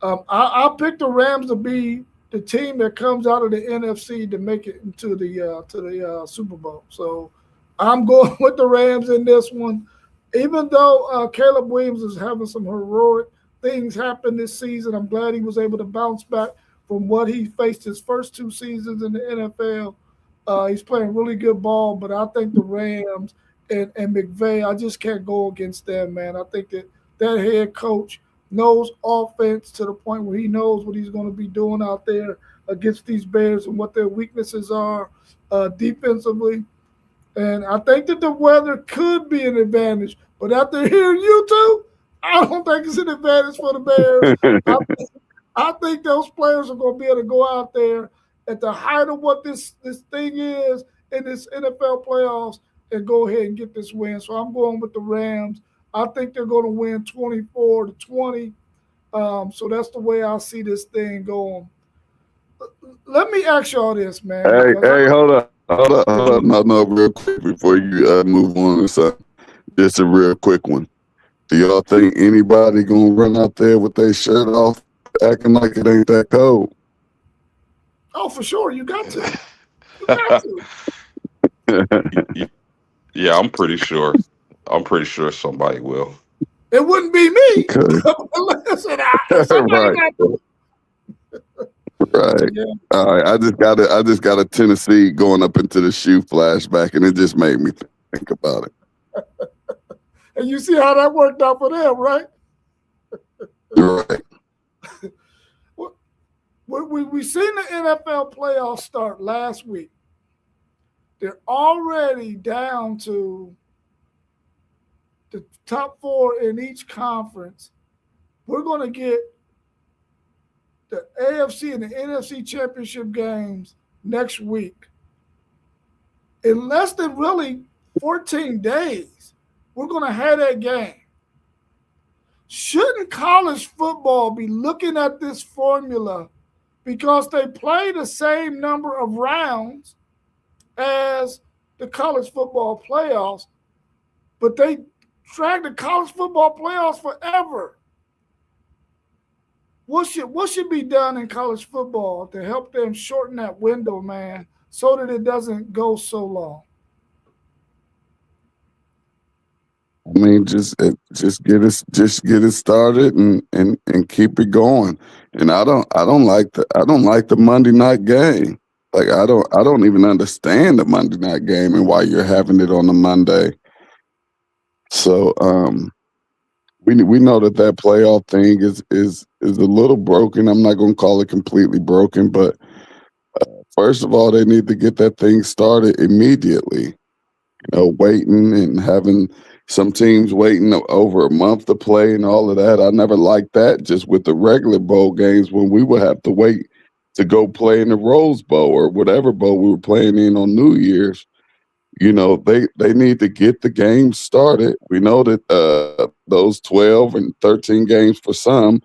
I picked the Rams to be the team that comes out of the NFC to make it into the Super Bowl. So I'm going with the Rams in this one, even though Caleb Williams is having some heroic things happen this season. I'm glad he was able to bounce back from what he faced his first two seasons in the NFL. He's playing really good ball, but I think the Rams and McVay, I just can't go against them, man. I think that head coach knows offense to the point where he knows what he's going to be doing out there against these Bears and what their weaknesses are defensively. And I think that the weather could be an advantage. But after hearing you two, I don't think it's an advantage for the Bears. I think those players are going to be able to go out there at the height of what this thing is in this NFL playoffs and go ahead and get this win. So I'm going with the Rams. I think they're going to win 24-20. So that's the way I see this thing going. Let me ask y'all this, man. Hey, hold up. No, real quick before you move on to something. Just a real quick one. Do y'all think anybody gonna run out there with their shirt off, acting like it ain't that cold? Oh, for sure. You got to. You got to. Yeah, I'm pretty sure. I'm pretty sure somebody will. It wouldn't be me. Okay. Listen, Right. Right. Yeah. All right. I just got a Tennessee going up into the shoe flashback, and it just made me think about it. And you see how that worked out for them, right? Right. We seen the NFL playoffs start last week. They're already down to the top four in each conference. We're going to get the AFC and the NFC championship games next week. In less than really 14 days, we're going to have that game. Shouldn't college football be looking at this formula because they play the same number of rounds as the college football playoffs, but they drag the college football playoffs forever? What should be done in college football to help them shorten that window, man, so that it doesn't go so long? I mean, just get it started and keep it going. And I don't like the Monday night game. Like I don't even understand the Monday night game and why you're having it on a Monday. So we know that playoff thing is a little broken. I'm not going to call it completely broken, but first of all, they need to get that thing started immediately. Waiting and having some teams waiting over a month to play and all of that. I never liked that just with the regular bowl games when we would have to wait to go play in the Rose Bowl or whatever bowl we were playing in on New Year's. They need to get the game started. We know that those 12 and 13 games for some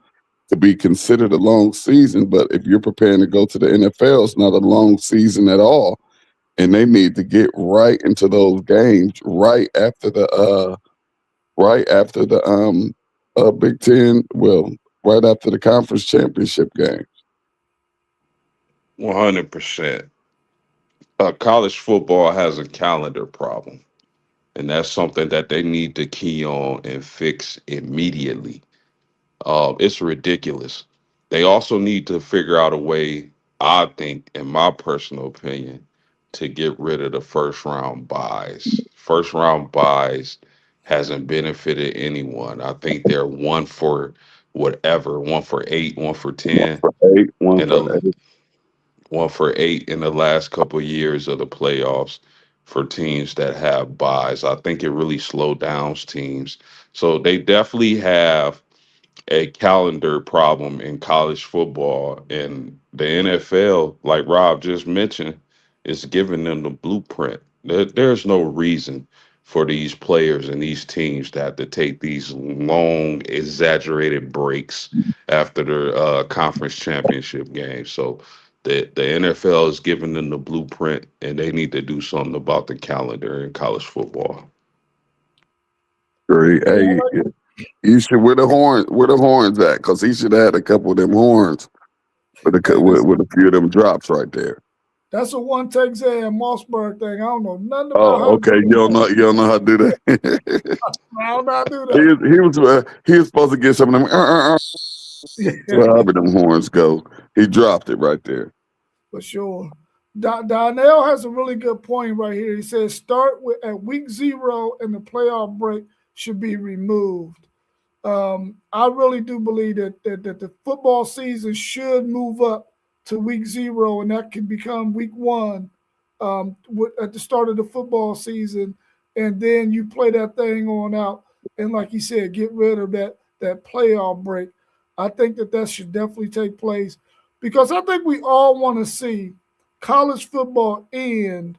to be considered a long season, but if you're preparing to go to the NFL, it's not a long season at all. And they need to get right into those games right after the Big Ten. Well, right after the conference championship games. 100%. College football has a calendar problem, and that's something that they need to key on and fix immediately. It's ridiculous. They also need to figure out a way, I think, in my personal opinion, to get rid of the first round buys. First round buys hasn't benefited anyone. I think they're one for whatever, 1 for 8, 1 for 10, and a 1 for 8 in the last couple of years of the playoffs for teams that have buys. I think it really slowed down teams. So they definitely have a calendar problem in college football, and the NFL, like Rob just mentioned, is giving them the blueprint. There's no reason for these players and these teams to have to take these long, exaggerated breaks after their conference championship games. So the NFL is giving them the blueprint, and they need to do something about the calendar in college football. Great. Hey, You should where the horns at? Because he should have had a couple of them horns Hey, with a few of them drops right there. that's a one Texas and Mossberg thing. I don't know nothing about how Oh, to okay. do that. You don't know how to do that. I don't know how to do that. he was supposed to get some of them. However them horns go, he dropped it right there. For sure. Donnell has a really good point right here. He says start at week 0 and the playoff break should be removed. I really do believe that the football season should move up to week 0, and that can become week 1 at the start of the football season, and then you play that thing on out. And like you said, get rid of that playoff break. I think that should definitely take place because I think we all want to see college football end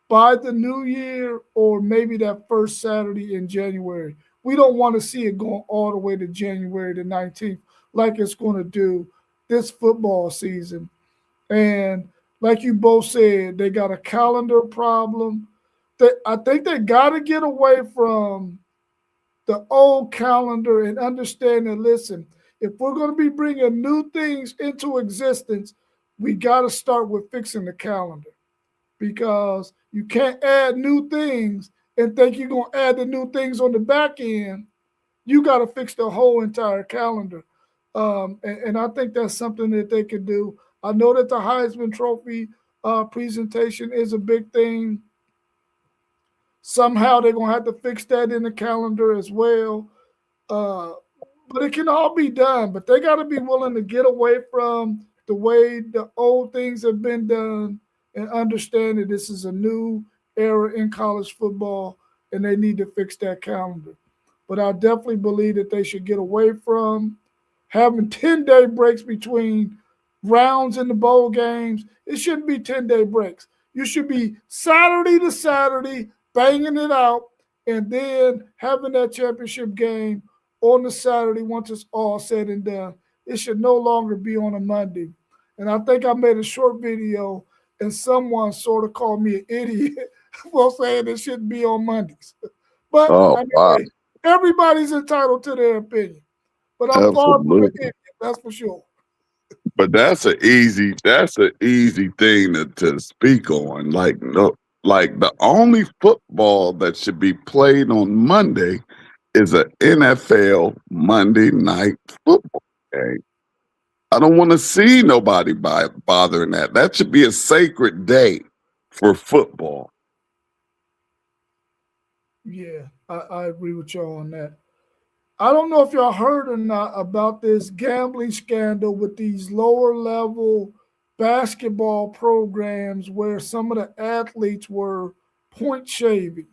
by the new year or maybe that first Saturday in January. We don't want to see it going all the way to January the 19th like it's going to do this football season. And like you both said, they got a calendar problem. I think they got to get away from the old calendar and understand that, listen, if we're going to be bringing new things into existence, we got to start with fixing the calendar because you can't add new things and think you're going to add the new things on the back end. You got to fix the whole entire calendar. And I think that's something that they could do. I know that the Heisman Trophy presentation is a big thing. Somehow they're going to have to fix that in the calendar as well. But it can all be done. But they got to be willing to get away from the way the old things have been done and understand that this is a new era in college football and they need to fix that calendar. But I definitely believe that they should get away from having 10-day breaks between rounds in the bowl games. It shouldn't be 10-day breaks. You should be Saturday to Saturday, banging it out, and then having that championship game on the Saturday once it's all said and done. It should no longer be on a Monday. And I think I made a short video and someone sort of called me an idiot for saying it shouldn't be on Mondays. But Wow. Everybody's entitled to their opinion. But I'm far from an idiot, that's for sure. But that's an easy thing to speak on. Like the only football that should be played on Monday is an NFL Monday night football game. I don't want to see nobody bothering that. That should be a sacred day for football. Yeah, I agree with y'all on that. I don't know if y'all heard or not about this gambling scandal with these lower level basketball programs where some of the athletes were point shaving.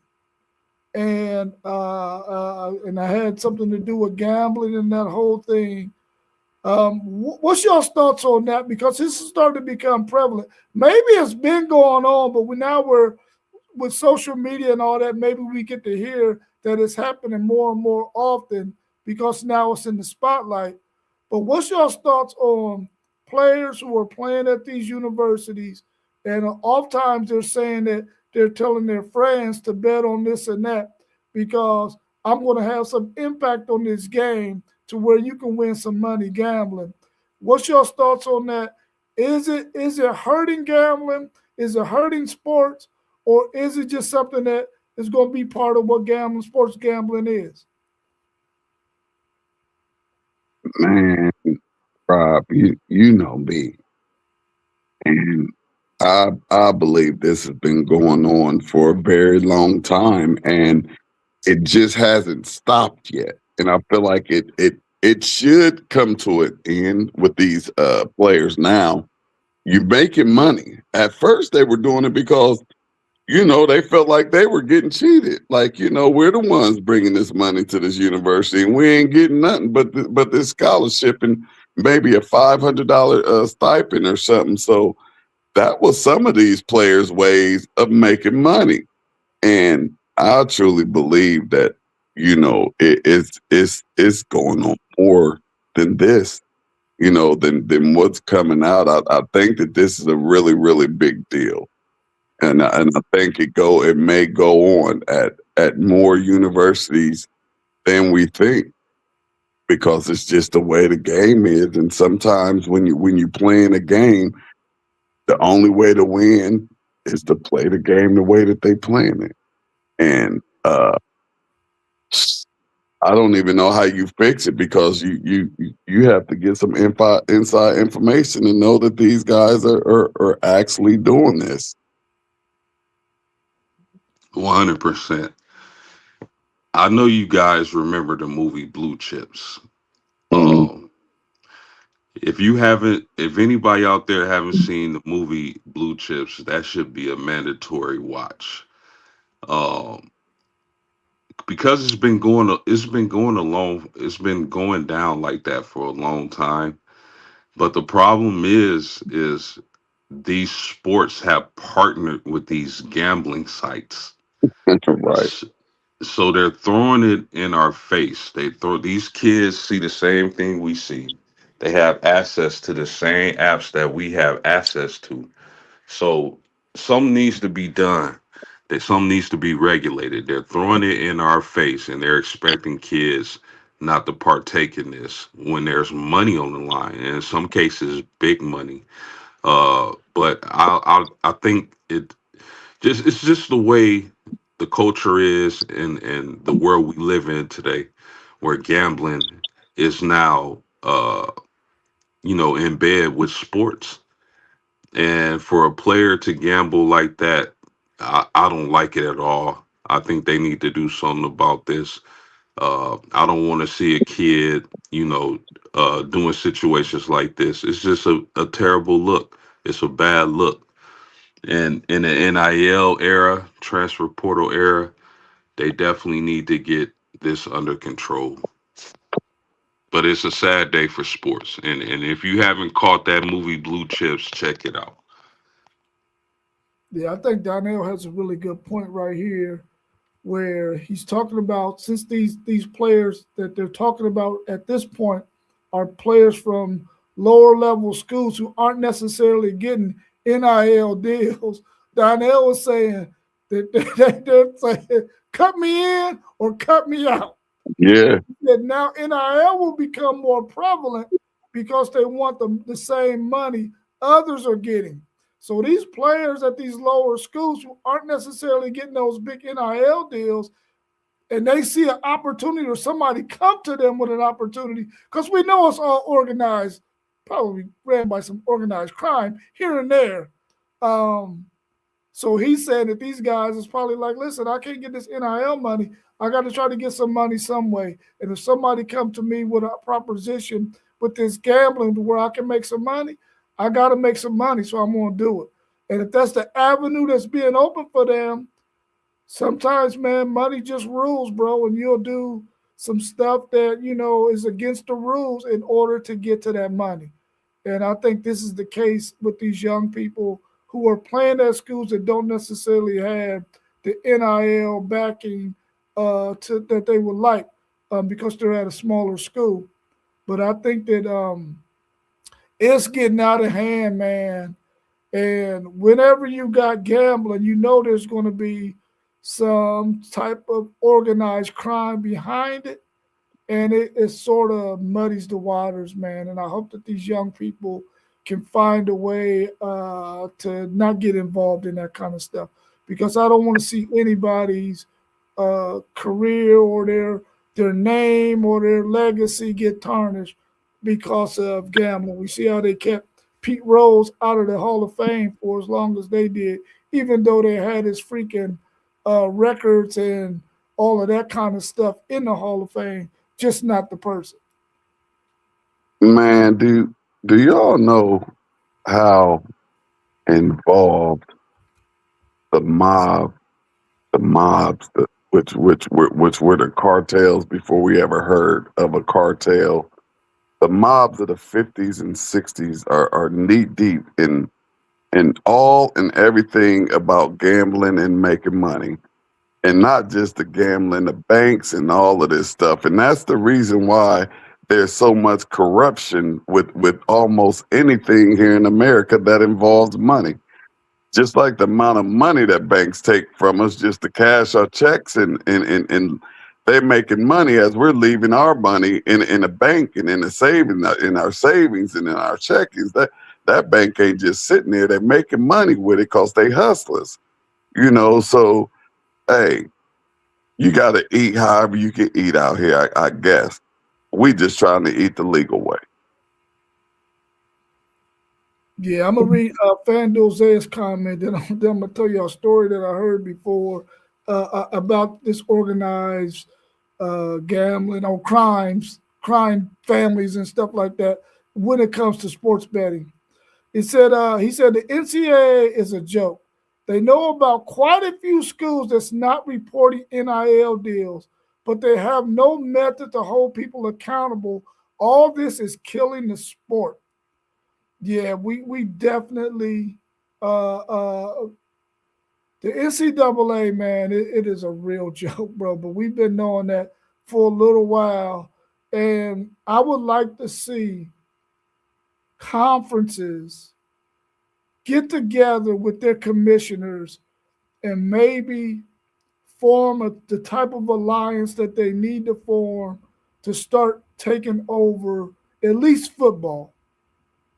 And I had something to do with gambling and that whole thing. What's y'all's thoughts on that? Because this is starting to become prevalent. Maybe it's been going on, but we're with social media and all that. Maybe we get to hear that it's happening more and more often because now it's in the spotlight. But what's y'all's thoughts on players who are playing at these universities, and oftentimes they're saying that they're telling their friends to bet on this and that because I'm going to have some impact on this game to where you can win some money gambling. What's your thoughts on that? Is it hurting gambling? Is it hurting sports? Or is it just something that is going to be part of what sports gambling is? Man, Rob, you know me. And I believe this has been going on for a very long time and it just hasn't stopped yet. And I feel like it should come to an end with these players now. You're making money. At first they were doing it because they felt like they were getting cheated. Like, we're the ones bringing this money to this university and we ain't getting nothing but this scholarship and maybe a $500 stipend or something. So that was some of these players' ways of making money. And I truly believe that, it's going on more than this, than what's coming out. I think that this is a really, really big deal. And I think it may go on at more universities than we think. because it's just the way the game is. And sometimes when you playing a game, the only way to win is to play the game the way that they playing it. And I don't even know how you fix it, because you have to get some inside information and know that these guys are actually doing this. 100%. I know you guys remember the movie Blue Chips. Mhm. If anybody out there haven't seen the movie Blue Chips, that should be a mandatory watch. Um, because it's been going down like that for a long time. But the problem is these sports have partnered with these gambling sites. Right. So they're throwing it in our face. These kids see the same thing we see. They have access to the same apps that we have access to. So something needs to be done. That something needs to be regulated. They're throwing it in our face and they're expecting kids not to partake in this when there's money on the line, and in some cases big money. But I think it's just the way the culture is, and the world we live in today, where gambling is now in bed with sports. And for a player to gamble like that, I don't like it at all. I think they need to do something about this. I don't want to see a kid, doing situations like this. It's just a terrible look. It's a bad look. And in the NIL era, transfer portal era, they definitely need to get this under control. But it's a sad day for sports. And if you haven't caught that movie Blue Chips, check it out. Yeah, I think Donnell has a really good point right here, where he's talking about, since these players that they're talking about at this point are players from lower level schools who aren't necessarily getting NIL deals. Donnell was saying that they're saying, cut me in or cut me out. Yeah. That now NIL will become more prevalent because they want the same money others are getting. So these players at these lower schools who aren't necessarily getting those big NIL deals, and they see an opportunity or somebody come to them with an opportunity, because we know it's all organized, probably ran by some organized crime here and there. So he said that these guys is probably like, listen, I can't get this NIL money. I got to try to get some money some way. And if somebody come to me with a proposition with this gambling to where I can make some money, I got to make some money, so I'm going to do it. And if that's the avenue that's being open for them, sometimes, man, money just rules, bro, and you'll do some stuff that, is against the rules in order to get to that money. And I think this is the case with these young people who are playing at schools that don't necessarily have the NIL backing that they would like, because they're at a smaller school. But I think that it's getting out of hand, man. And whenever you got gambling, there's going to be some type of organized crime behind it. And it sort of muddies the waters, man. And I hope that these young people can find a way to not get involved in that kind of stuff, because I don't want to see anybody's career or their name or their legacy get tarnished because of gambling. We see how they kept Pete Rose out of the Hall of Fame for as long as they did, even though they had his freaking records and all of that kind of stuff in the Hall of Fame, just not the person. Man, do y'all know how involved the mobs, which were the cartels before we ever heard of a cartel? The mobs of the 50s and 60s are knee deep in all and everything about gambling and making money. And not just the gambling, the banks and all of this stuff. And that's the reason why there's so much corruption with almost anything here in America that involves money. Just like the amount of money that banks take from us just to cash our checks and they're making money as we're leaving our money in a bank and in our savings and in our checkings. That bank ain't just sitting there. They're making money with it because they hustlers. So hey, you got to eat however you can eat out here, I guess. We just trying to eat the legal way. Yeah, I'm gonna read FanDuel Zay's comment. Then I'm gonna tell you a story that I heard before about this organized gambling or crime families and stuff like that when it comes to sports betting. He said the NCAA is a joke. They know about quite a few schools that's not reporting NIL deals, but they have no method to hold people accountable. All this is killing the sport. Yeah, we definitely the NCAA, man, it is a real joke, bro. But we've been knowing that for a little while, and I would like to see conferences get together with their commissioners and maybe form the type of alliance that they need to form to start taking over at least football.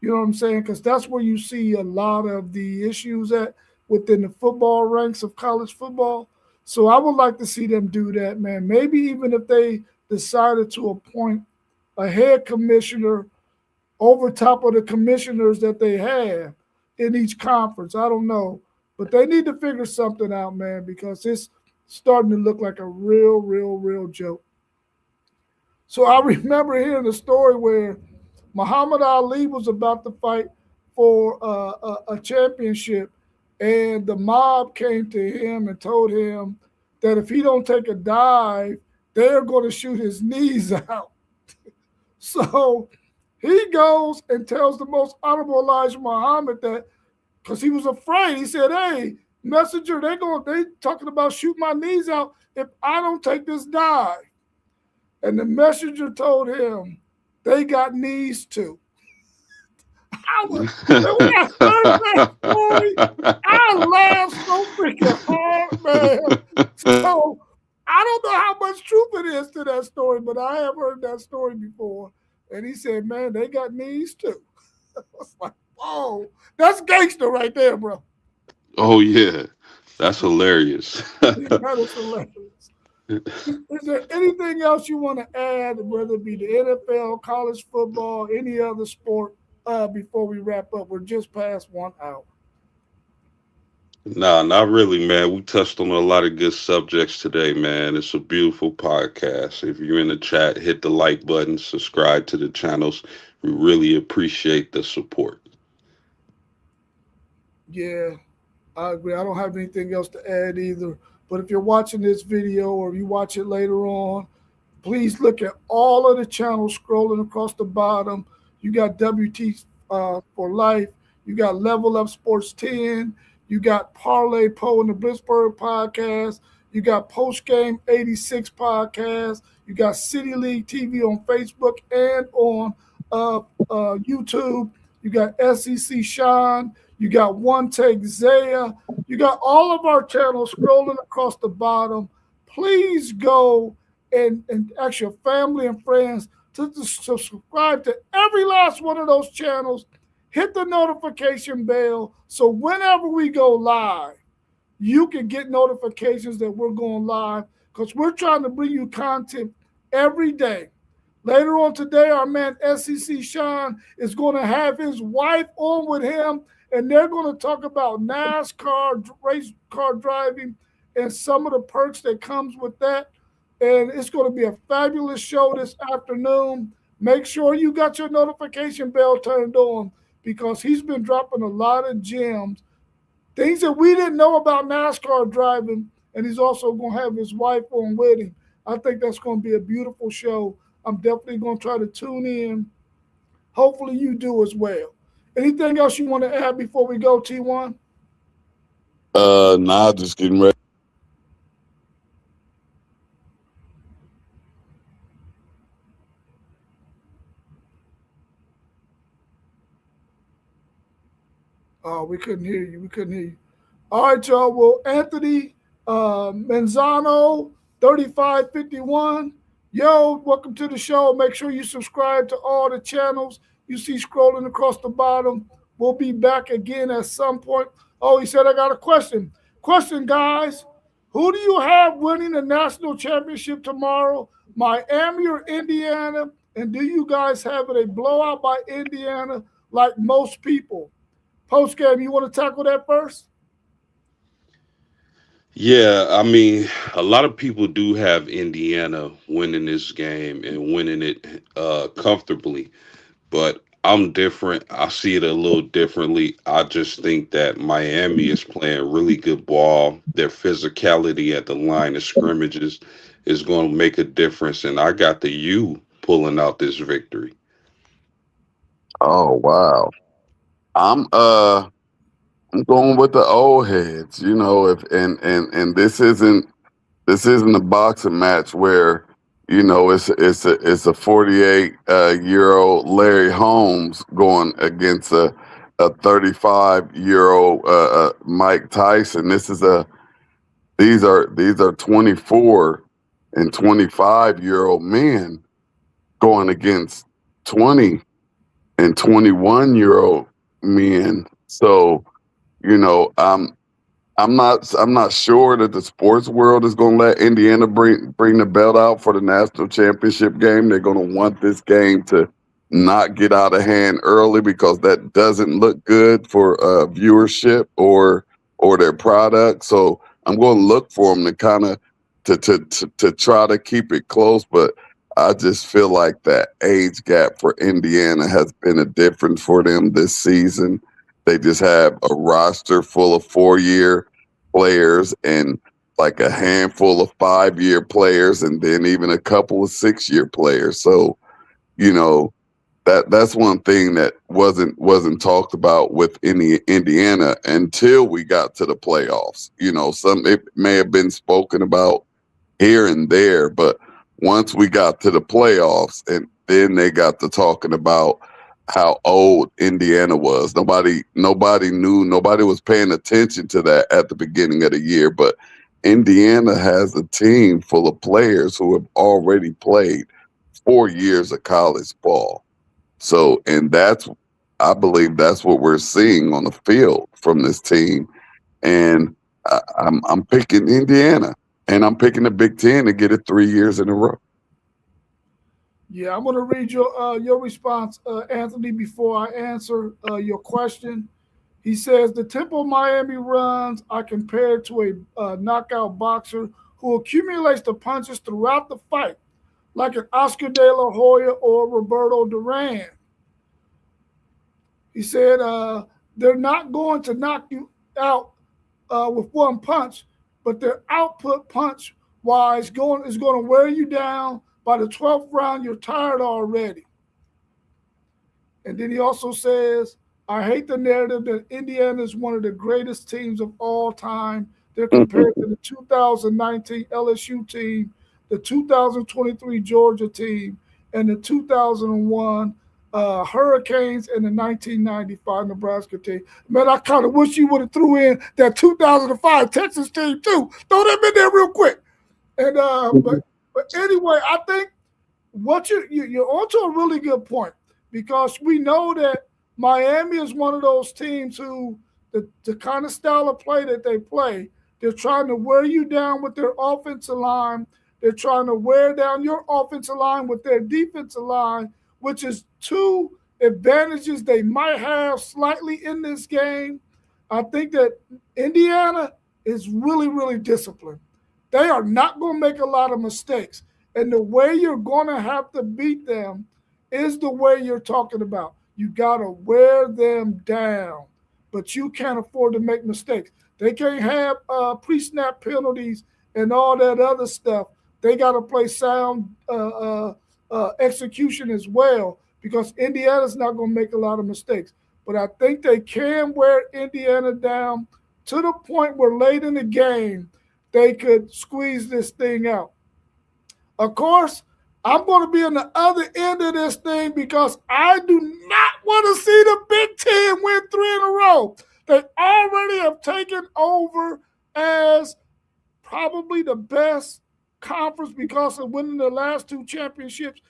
You know what I'm saying? Because that's where you see a lot of the issues at within the football ranks of college football. So I would like to see them do that, man. Maybe even if they decided to appoint a head commissioner over top of the commissioners that they have in each conference. I don't know. But they need to figure something out, man, because it's starting to look like a real joke. So I remember hearing a story where Muhammad Ali was about to fight for a championship, and the mob came to him and told him that if he don't take a dive, they're going to shoot his knees out. So he goes and tells the most honorable Elijah Muhammad that because he was afraid. He said, "Hey, messenger, they talking about shoot my knees out if I don't take this dive." And the messenger told him, "They got knees too." When I heard that story, I laughed so freaking hard, man. So I don't know how much truth it is to that story, but I have heard that story before. And he said, "Man, they got knees too." I was like, "Whoa, that's gangster right there, bro." Oh yeah, that's hilarious. That is hilarious. Is there anything else you want to add, whether it be the NFL, college football, any other sport, before we wrap up? We're just past 1 hour. Nah, not really, man. We touched on a lot of good subjects today, man. It's a beautiful podcast. If you're in the chat, hit the like button, subscribe to the channels. We really appreciate the support. Yeah, I agree. I don't have anything else to add either. But if you're watching this video or you watch it later on, please look at all of the channels scrolling across the bottom. You got WT for Life. You got Level Up Sports 10. You got Parlay Poe and the Blitzburg podcast. You got Post Game 86 podcast. You got City League TV on Facebook and on YouTube. You got SEC Sean. You got One Take Zaya. You got all of our channels scrolling across the bottom. Please go and ask your family and friends to subscribe to every last one of those channels. Hit the notification bell so whenever we go live, you can get notifications that we're going live because we're trying to bring you content every day. Later on today, our man SEC Sean is going to have his wife on with him, and they're going to talk about NASCAR, race car driving, and some of the perks that comes with that. And it's going to be a fabulous show this afternoon. Make sure you got your notification bell turned on because he's been dropping a lot of gems, things that we didn't know about NASCAR driving, and he's also going to have his wife on with him. I think that's going to be a beautiful show. I'm definitely going to try to tune in. Hopefully you do as well. Anything else you want to add before we go, T1? Nah, just getting ready. Oh, we couldn't hear you. All right, y'all. Well, Anthony Manzano, 3551. Yo, welcome to the show. Make sure you subscribe to all the channels you see scrolling across the bottom. We'll be back again at some point. Oh, he said I got a question. Question, guys. Who do you have winning the national championship tomorrow? Miami or Indiana? And do you guys have it a blowout by Indiana like most people? Post game, you want to tackle that first? Yeah, I mean, a lot of people do have Indiana winning this game and winning it comfortably, but I'm different. I see it a little differently. I just think that Miami is playing really good ball. Their physicality at the line of scrimmages is going to make a difference, and I got the U pulling out this victory. Oh wow. I'm going with the old heads, if and this isn't a boxing match where, it's a 48 year old Larry Holmes going against a 35 year old Mike Tyson. These are 24 and 25 year old men going against 20 and 21 year old men. So, you know, um, I'm not sure that the sports world is going to let Indiana bring the belt out for the national championship game. They're going to want this game to not get out of hand early because that doesn't look good for viewership or their product. So I'm going to look for them to kind of to try to keep it close, but I just feel like that age gap for Indiana has been a difference for them this season. They just have a roster full of 4 year players and like a handful of 5 year players and then even a couple of 6 year players. So, you know, that's one thing that wasn't talked about with Indiana until we got to the playoffs. You know, it may have been spoken about here and there, but once we got to the playoffs and then they got to talking about how old Indiana was. Nobody knew, nobody was paying attention to that at the beginning of the year, but Indiana has a team full of players who have already played 4 years of college ball. So, and I believe that's what we're seeing on the field from this team. And I'm picking Indiana, and I'm picking the Big Ten to get it 3 years in a row. Yeah, I'm going to read your response, Anthony, before I answer your question. He says, the tempo Miami runs, I compare it to a knockout boxer who accumulates the punches throughout the fight, like an Oscar De La Hoya or Roberto Duran. He said, they're not going to knock you out with one punch, but their output punch-wise is going to wear you down. By the 12th round, you're tired already. And then he also says, I hate the narrative that Indiana is one of the greatest teams of all time. They're compared to the 2019 LSU team, the 2023 Georgia team, and the 2001 Hurricanes and the 1995 Nebraska team. Man, I kind of wish you would have threw in that 2005 Texas team too. Throw them in there real quick. And but anyway, I think what you're onto a really good point, because we know that Miami is one of those teams who the kind of style of play that they play, they're trying to wear you down with their offensive line. They're trying to wear down your offensive line with their defensive line, which is two advantages they might have slightly in this game. I think that Indiana is really, really disciplined. They are not going to make a lot of mistakes. And the way you're going to have to beat them is the way you're talking about. You got to wear them down, but you can't afford to make mistakes. They can't have pre-snap penalties and all that other stuff. They got to play sound execution as well, because Indiana's not going to make a lot of mistakes. But I think they can wear Indiana down to the point where late in the game, they could squeeze this thing out. Of course, I'm going to be on the other end of this thing because I do not want to see the Big Ten win 3 in a row. They already have taken over as probably the best conference because of winning the last 2 championships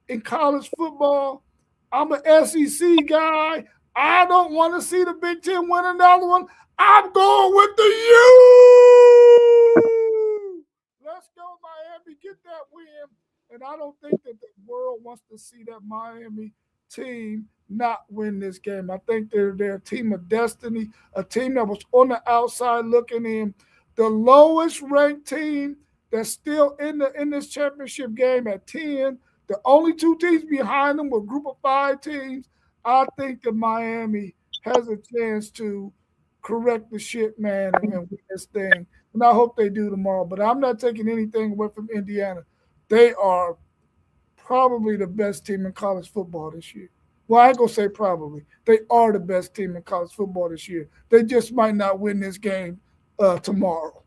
in college football. I'm an SEC guy. I don't want to see the Big Ten win another one. I'm going with the U. Let's go, Miami. Get that win. And I don't think that the world wants to see that Miami team not win this game. I think they're a team of destiny, a team that was on the outside looking in. The lowest ranked team that's still in this championship game at 10. The only 2 teams behind them were a group of 5 teams. I think that Miami has a chance to correct the shit, man, and win this thing. And I hope they do tomorrow. But I'm not taking anything away from Indiana. They are probably the best team in college football this year. Well, I ain't gonna say probably. They are the best team in college football this year. They just might not win this game tomorrow.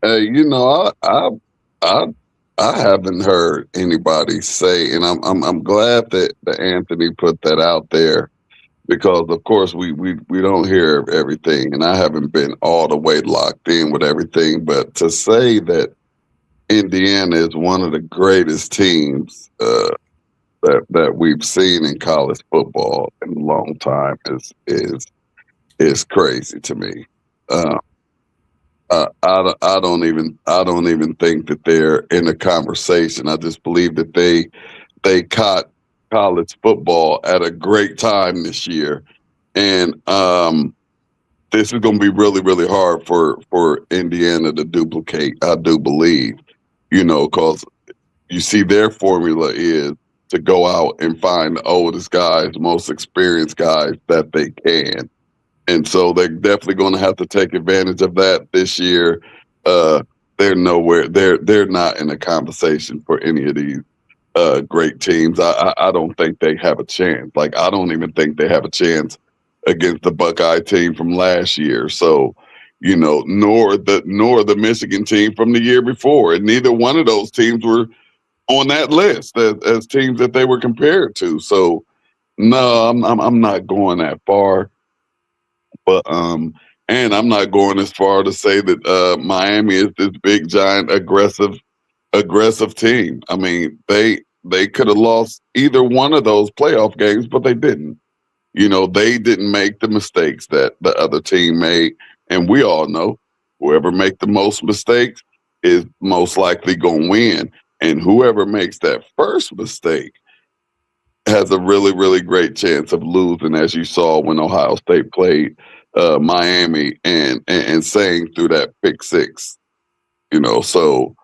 You know, I haven't heard anybody say, and I'm glad that Anthony put that out there, because of course we don't hear everything, and I haven't been all the way locked in with everything. But to say that Indiana is one of the greatest teams that we've seen in college football in a long time is crazy to me. I don't even think that they're in a conversation. I just believe that they caught college football at a great time this year, and this is going to be really, really hard for Indiana to duplicate. I do believe, because you see their formula is to go out and find the oldest guys, most experienced guys that they can. And so they're definitely going to have to take advantage of that this year. They're nowhere. They're not in a conversation for any of these great teams. I don't think they have a chance. Like, I don't even think they have a chance against the Buckeye team from last year. So, nor the Michigan team from the year before. And neither one of those teams were on that list as teams that they were compared to. So, no, I'm not going that far. But and I'm not going as far to say that Miami is this big, giant, aggressive team. I mean, they could have lost either one of those playoff games, but they didn't. They didn't make the mistakes that the other team made, and we all know whoever makes the most mistakes is most likely going to win, and whoever makes that first mistake has a really, really great chance of losing, as you saw when Ohio State played Miami and sang through that pick six. So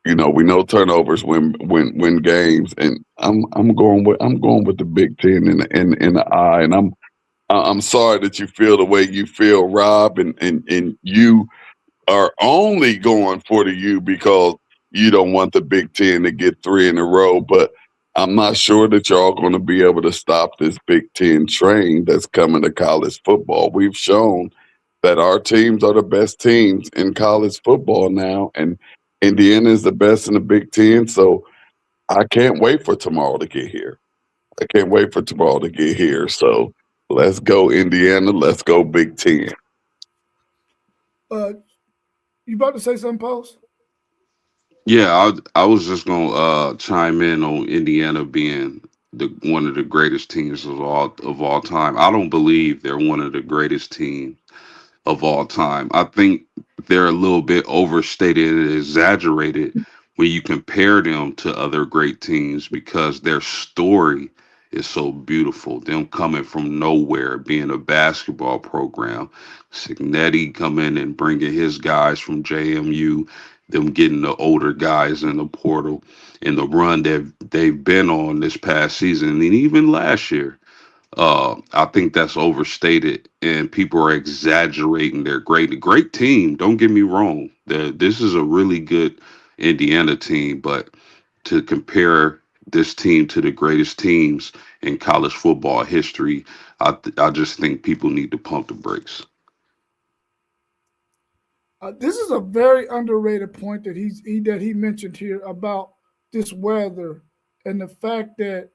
we know turnovers win games, and I'm going with the Big Ten in the eye, and I'm sorry that you feel the way you feel, Rob, and you are only going for the U because you don't want the Big Ten to get 3 in a row, but I'm not sure that y'all going to be able to stop this Big Ten train that's coming to college football. We've shown that our teams are the best teams in college football now, and Indiana is the best in the Big Ten. So I can't wait for tomorrow to get here. So let's go, Indiana. Let's go, Big Ten. You about to say something, Post? Yeah, I was just gonna chime in on Indiana being one of the greatest teams of all time. I don't believe they're one of the greatest teams of all time. I think they're a little bit overstated and exaggerated when you compare them to other great teams because their story is so beautiful. Them coming from nowhere, being a basketball program, Signetti coming and bringing his guys from JMU, them getting the older guys in the portal, and the run that they've been on this past season and even last year. I think that's overstated, and people are exaggerating their great team. Don't get me wrong; this is a really good Indiana team, but to compare this team to the greatest teams in college football history, I just think people need to pump the brakes. This is a very underrated point that he mentioned here about this weather and the fact that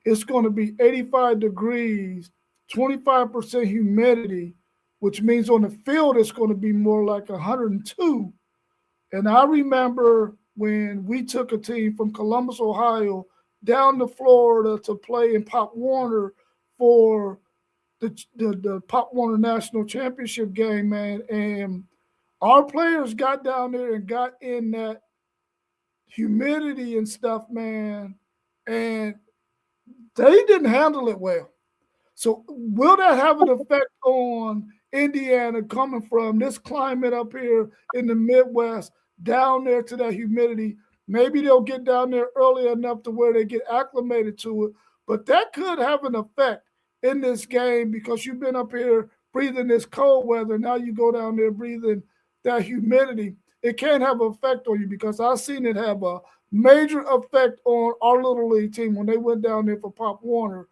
it's going to be 85 degrees, 25% humidity, which means on the field it's going to be more like 102. And I remember when we took a team from Columbus, Ohio, down to Florida to play in Pop Warner for the Pop Warner National Championship game, man. And our players got down there and got in that humidity and stuff, man, and they didn't handle it well. So will that have an effect on Indiana coming from this climate up here in the Midwest down there to that humidity? Maybe they'll get down there early enough to where they get acclimated to it, but that could have an effect in this game because you've been up here breathing this cold weather. Now you go down there breathing that humidity. It can have an effect on you because I've seen it have a major effect on our little league team when they went down there for Pop Warner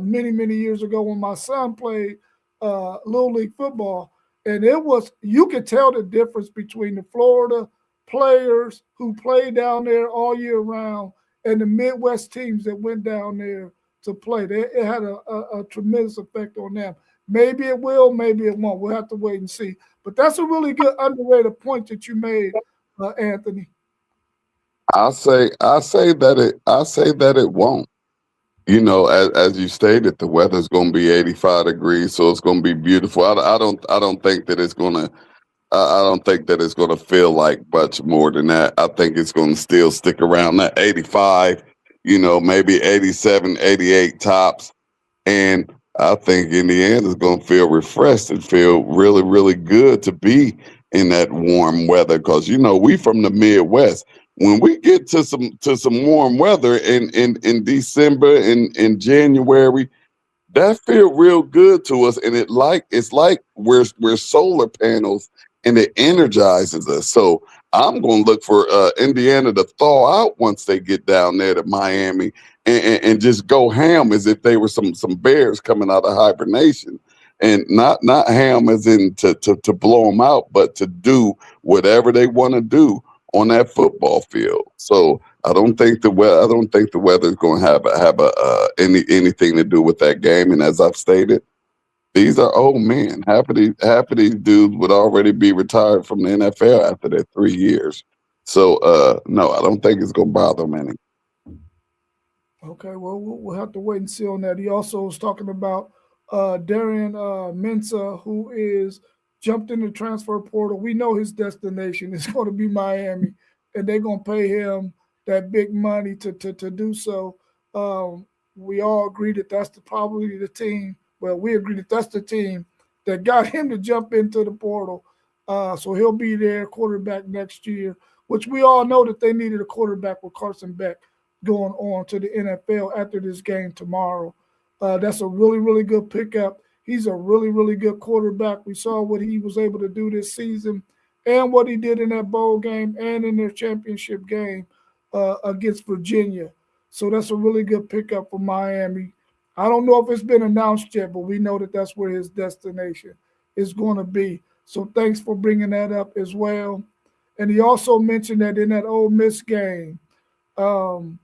many years ago when my son played little league football, and it was you could tell the difference between the Florida players who play down there all year round and the Midwest teams that went down there to play. It had a tremendous effect on them. Maybe it will, maybe it won't. We'll have to wait and see. But that's a really good underrated point that you made, Anthony. I say that it won't. You know, as you stated, the weather's going to be 85 degrees, so it's going to be beautiful. I don't think that it's going to. I don't think that it's going to feel like much more than that. I think it's going to still stick around that 85. You know, maybe 87, 88 tops, and I think Indiana's going to feel refreshed and feel really good to be in that warm weather because you know we from the Midwest. When we get to some warm weather in December and in January, that feel real good to us, and it's like we're solar panels, and it energizes us. So I'm going to look for Indiana to thaw out once they get down there to Miami and just go ham as if they were some bears coming out of hibernation, and not ham as in to blow them out, but to do whatever they want to do on that football field. So I don't think the weather is going to have anything to do with that game. And as I've stated, these are old men. Half of these dudes would already be retired from the NFL after their 3 years. So no, I don't think it's going to bother them any. Okay, well, we'll have to wait and see on that. He also was talking about Darian Mensah, who is jumped in the transfer portal. We know his destination is going to be Miami, and they're going to pay him that big money to do so. We all agree that that's probably the team. Well, we agree that that's the team that got him to jump into the portal. So he'll be their quarterback next year, which we all know that they needed a quarterback with Carson Beck going on to the NFL after this game tomorrow. That's a really good pickup. He's a really good quarterback. We saw what he was able to do this season and what he did in that bowl game and in their championship game against Virginia. So that's a really good pickup for Miami. I don't know if it's been announced yet, but we know that that's where his destination is going to be. So thanks for bringing that up as well. And he also mentioned that in that Ole Miss game, that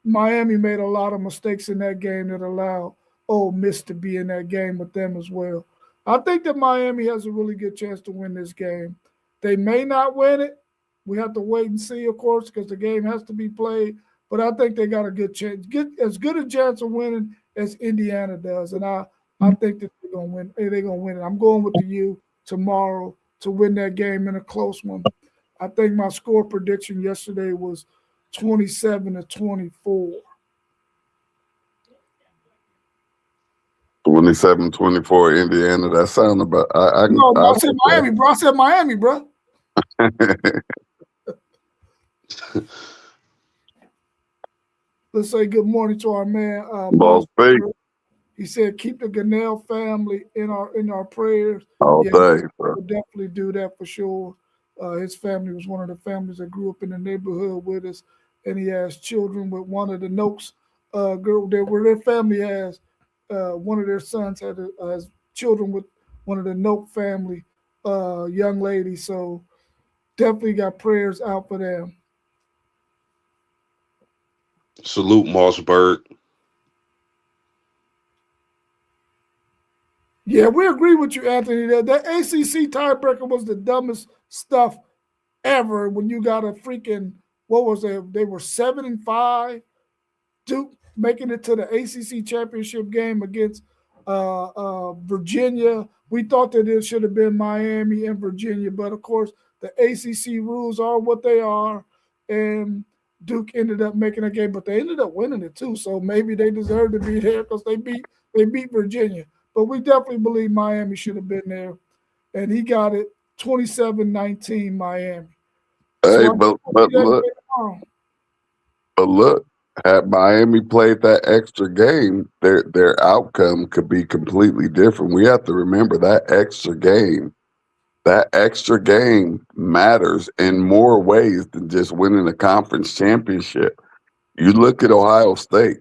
Miami made a lot of mistakes in that game that allowed Ole Miss to be in that game with them as well. I think that Miami has a really good chance to win this game. They may not win it. We have to wait and see, of course, because the game has to be played. But I think they got a good chance, as good a chance of winning as Indiana does. And I think that they're going to win. They're going to win it. I'm going with the U tomorrow to win that game in a close one. I think my score prediction yesterday was 27-24. 27-24 Indiana. That sound about. I said Miami, bro. I said Miami, bro. Let's say good morning to our man, Boss Big. He said, keep the Gunnell family in our prayers. All day, bro. We'll definitely do that for sure. His family was one of the families that grew up in the neighborhood with us, and he has children with one of the Noakes girl. Where their family has one of their sons has children with one of the Noak family young ladies. So definitely got prayers out for them. Salute Mossberg. Yeah, we agree with you, Anthony. That ACC tiebreaker was the dumbest stuff ever when you got a freaking, what was it? They were 7-5. Duke making it to the ACC championship game against Virginia. We thought that it should have been Miami and Virginia, but of course the ACC rules are what they are, and Duke ended up making a game, but they ended up winning it too. So maybe they deserve to be there because they beat Virginia. But we definitely believe Miami should have been there, and he got it 27-19 Miami. Hey, So but look, had Miami played that extra game, their outcome could be completely different. We have to remember that extra game matters in more ways than just winning a conference championship. You look at Ohio State.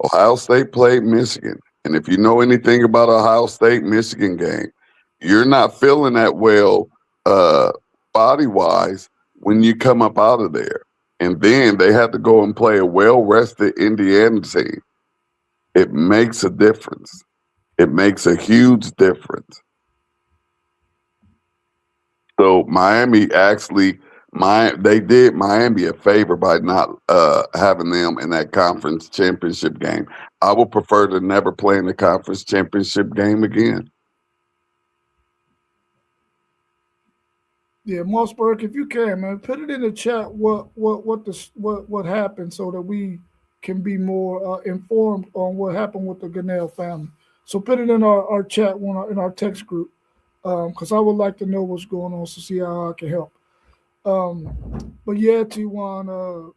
Ohio State played Michigan. And if you know anything about Ohio State-Michigan game, you're not feeling that well body-wise when you come up out of there. And then they have to go and play a well-rested Indiana team. It makes a difference. It makes a huge difference. So Miami they did Miami a favor by not having them in that conference championship game. I would prefer to never play in the conference championship game again. Yeah, Mossberg, if you can, man, put it in the chat what happened so that we can be more informed on what happened with the Gunnell family. So put it in our chat in our text group, because I would like to know what's going on to see how I can help. But yeah, T1,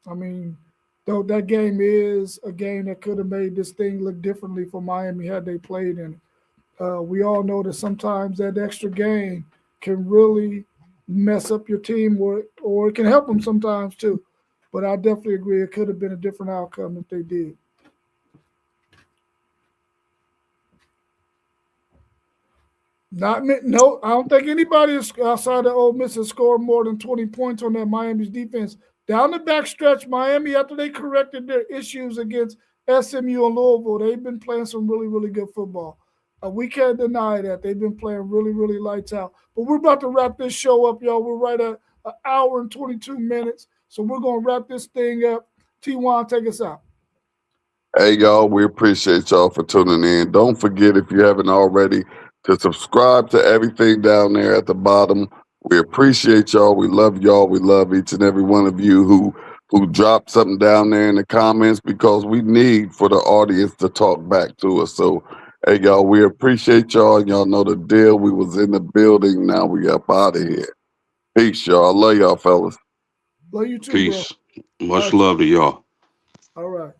I mean, though that game is a game that could have made this thing look differently for Miami had they played in it. We all know that sometimes that extra game can really mess up your team, or it can help them sometimes too. But I definitely agree it could have been a different outcome if they did. No, I don't think anybody outside of Ole Miss has scored more than 20 points on that Miami's defense. Down the back stretch, Miami, after they corrected their issues against SMU and Louisville, they've been playing some really, really good football. We can't deny that. They've been playing really, really lights out. But we're about to wrap this show up, y'all. We're right at an hour and 22 minutes. So we're going to wrap this thing up. T1, take us out. Hey, y'all, we appreciate y'all for tuning in. Don't forget, if you haven't already, to subscribe to everything down there at the bottom. We appreciate y'all. We love y'all. We love each and every one of you who dropped something down there in the comments, because we need for the audience to talk back to us. So, hey, y'all, we appreciate y'all. Y'all know the deal. We was in the building. Now we up out of here. Peace, y'all. I love y'all, fellas. Love you too, Peace. bro. Much love to y'all. All right.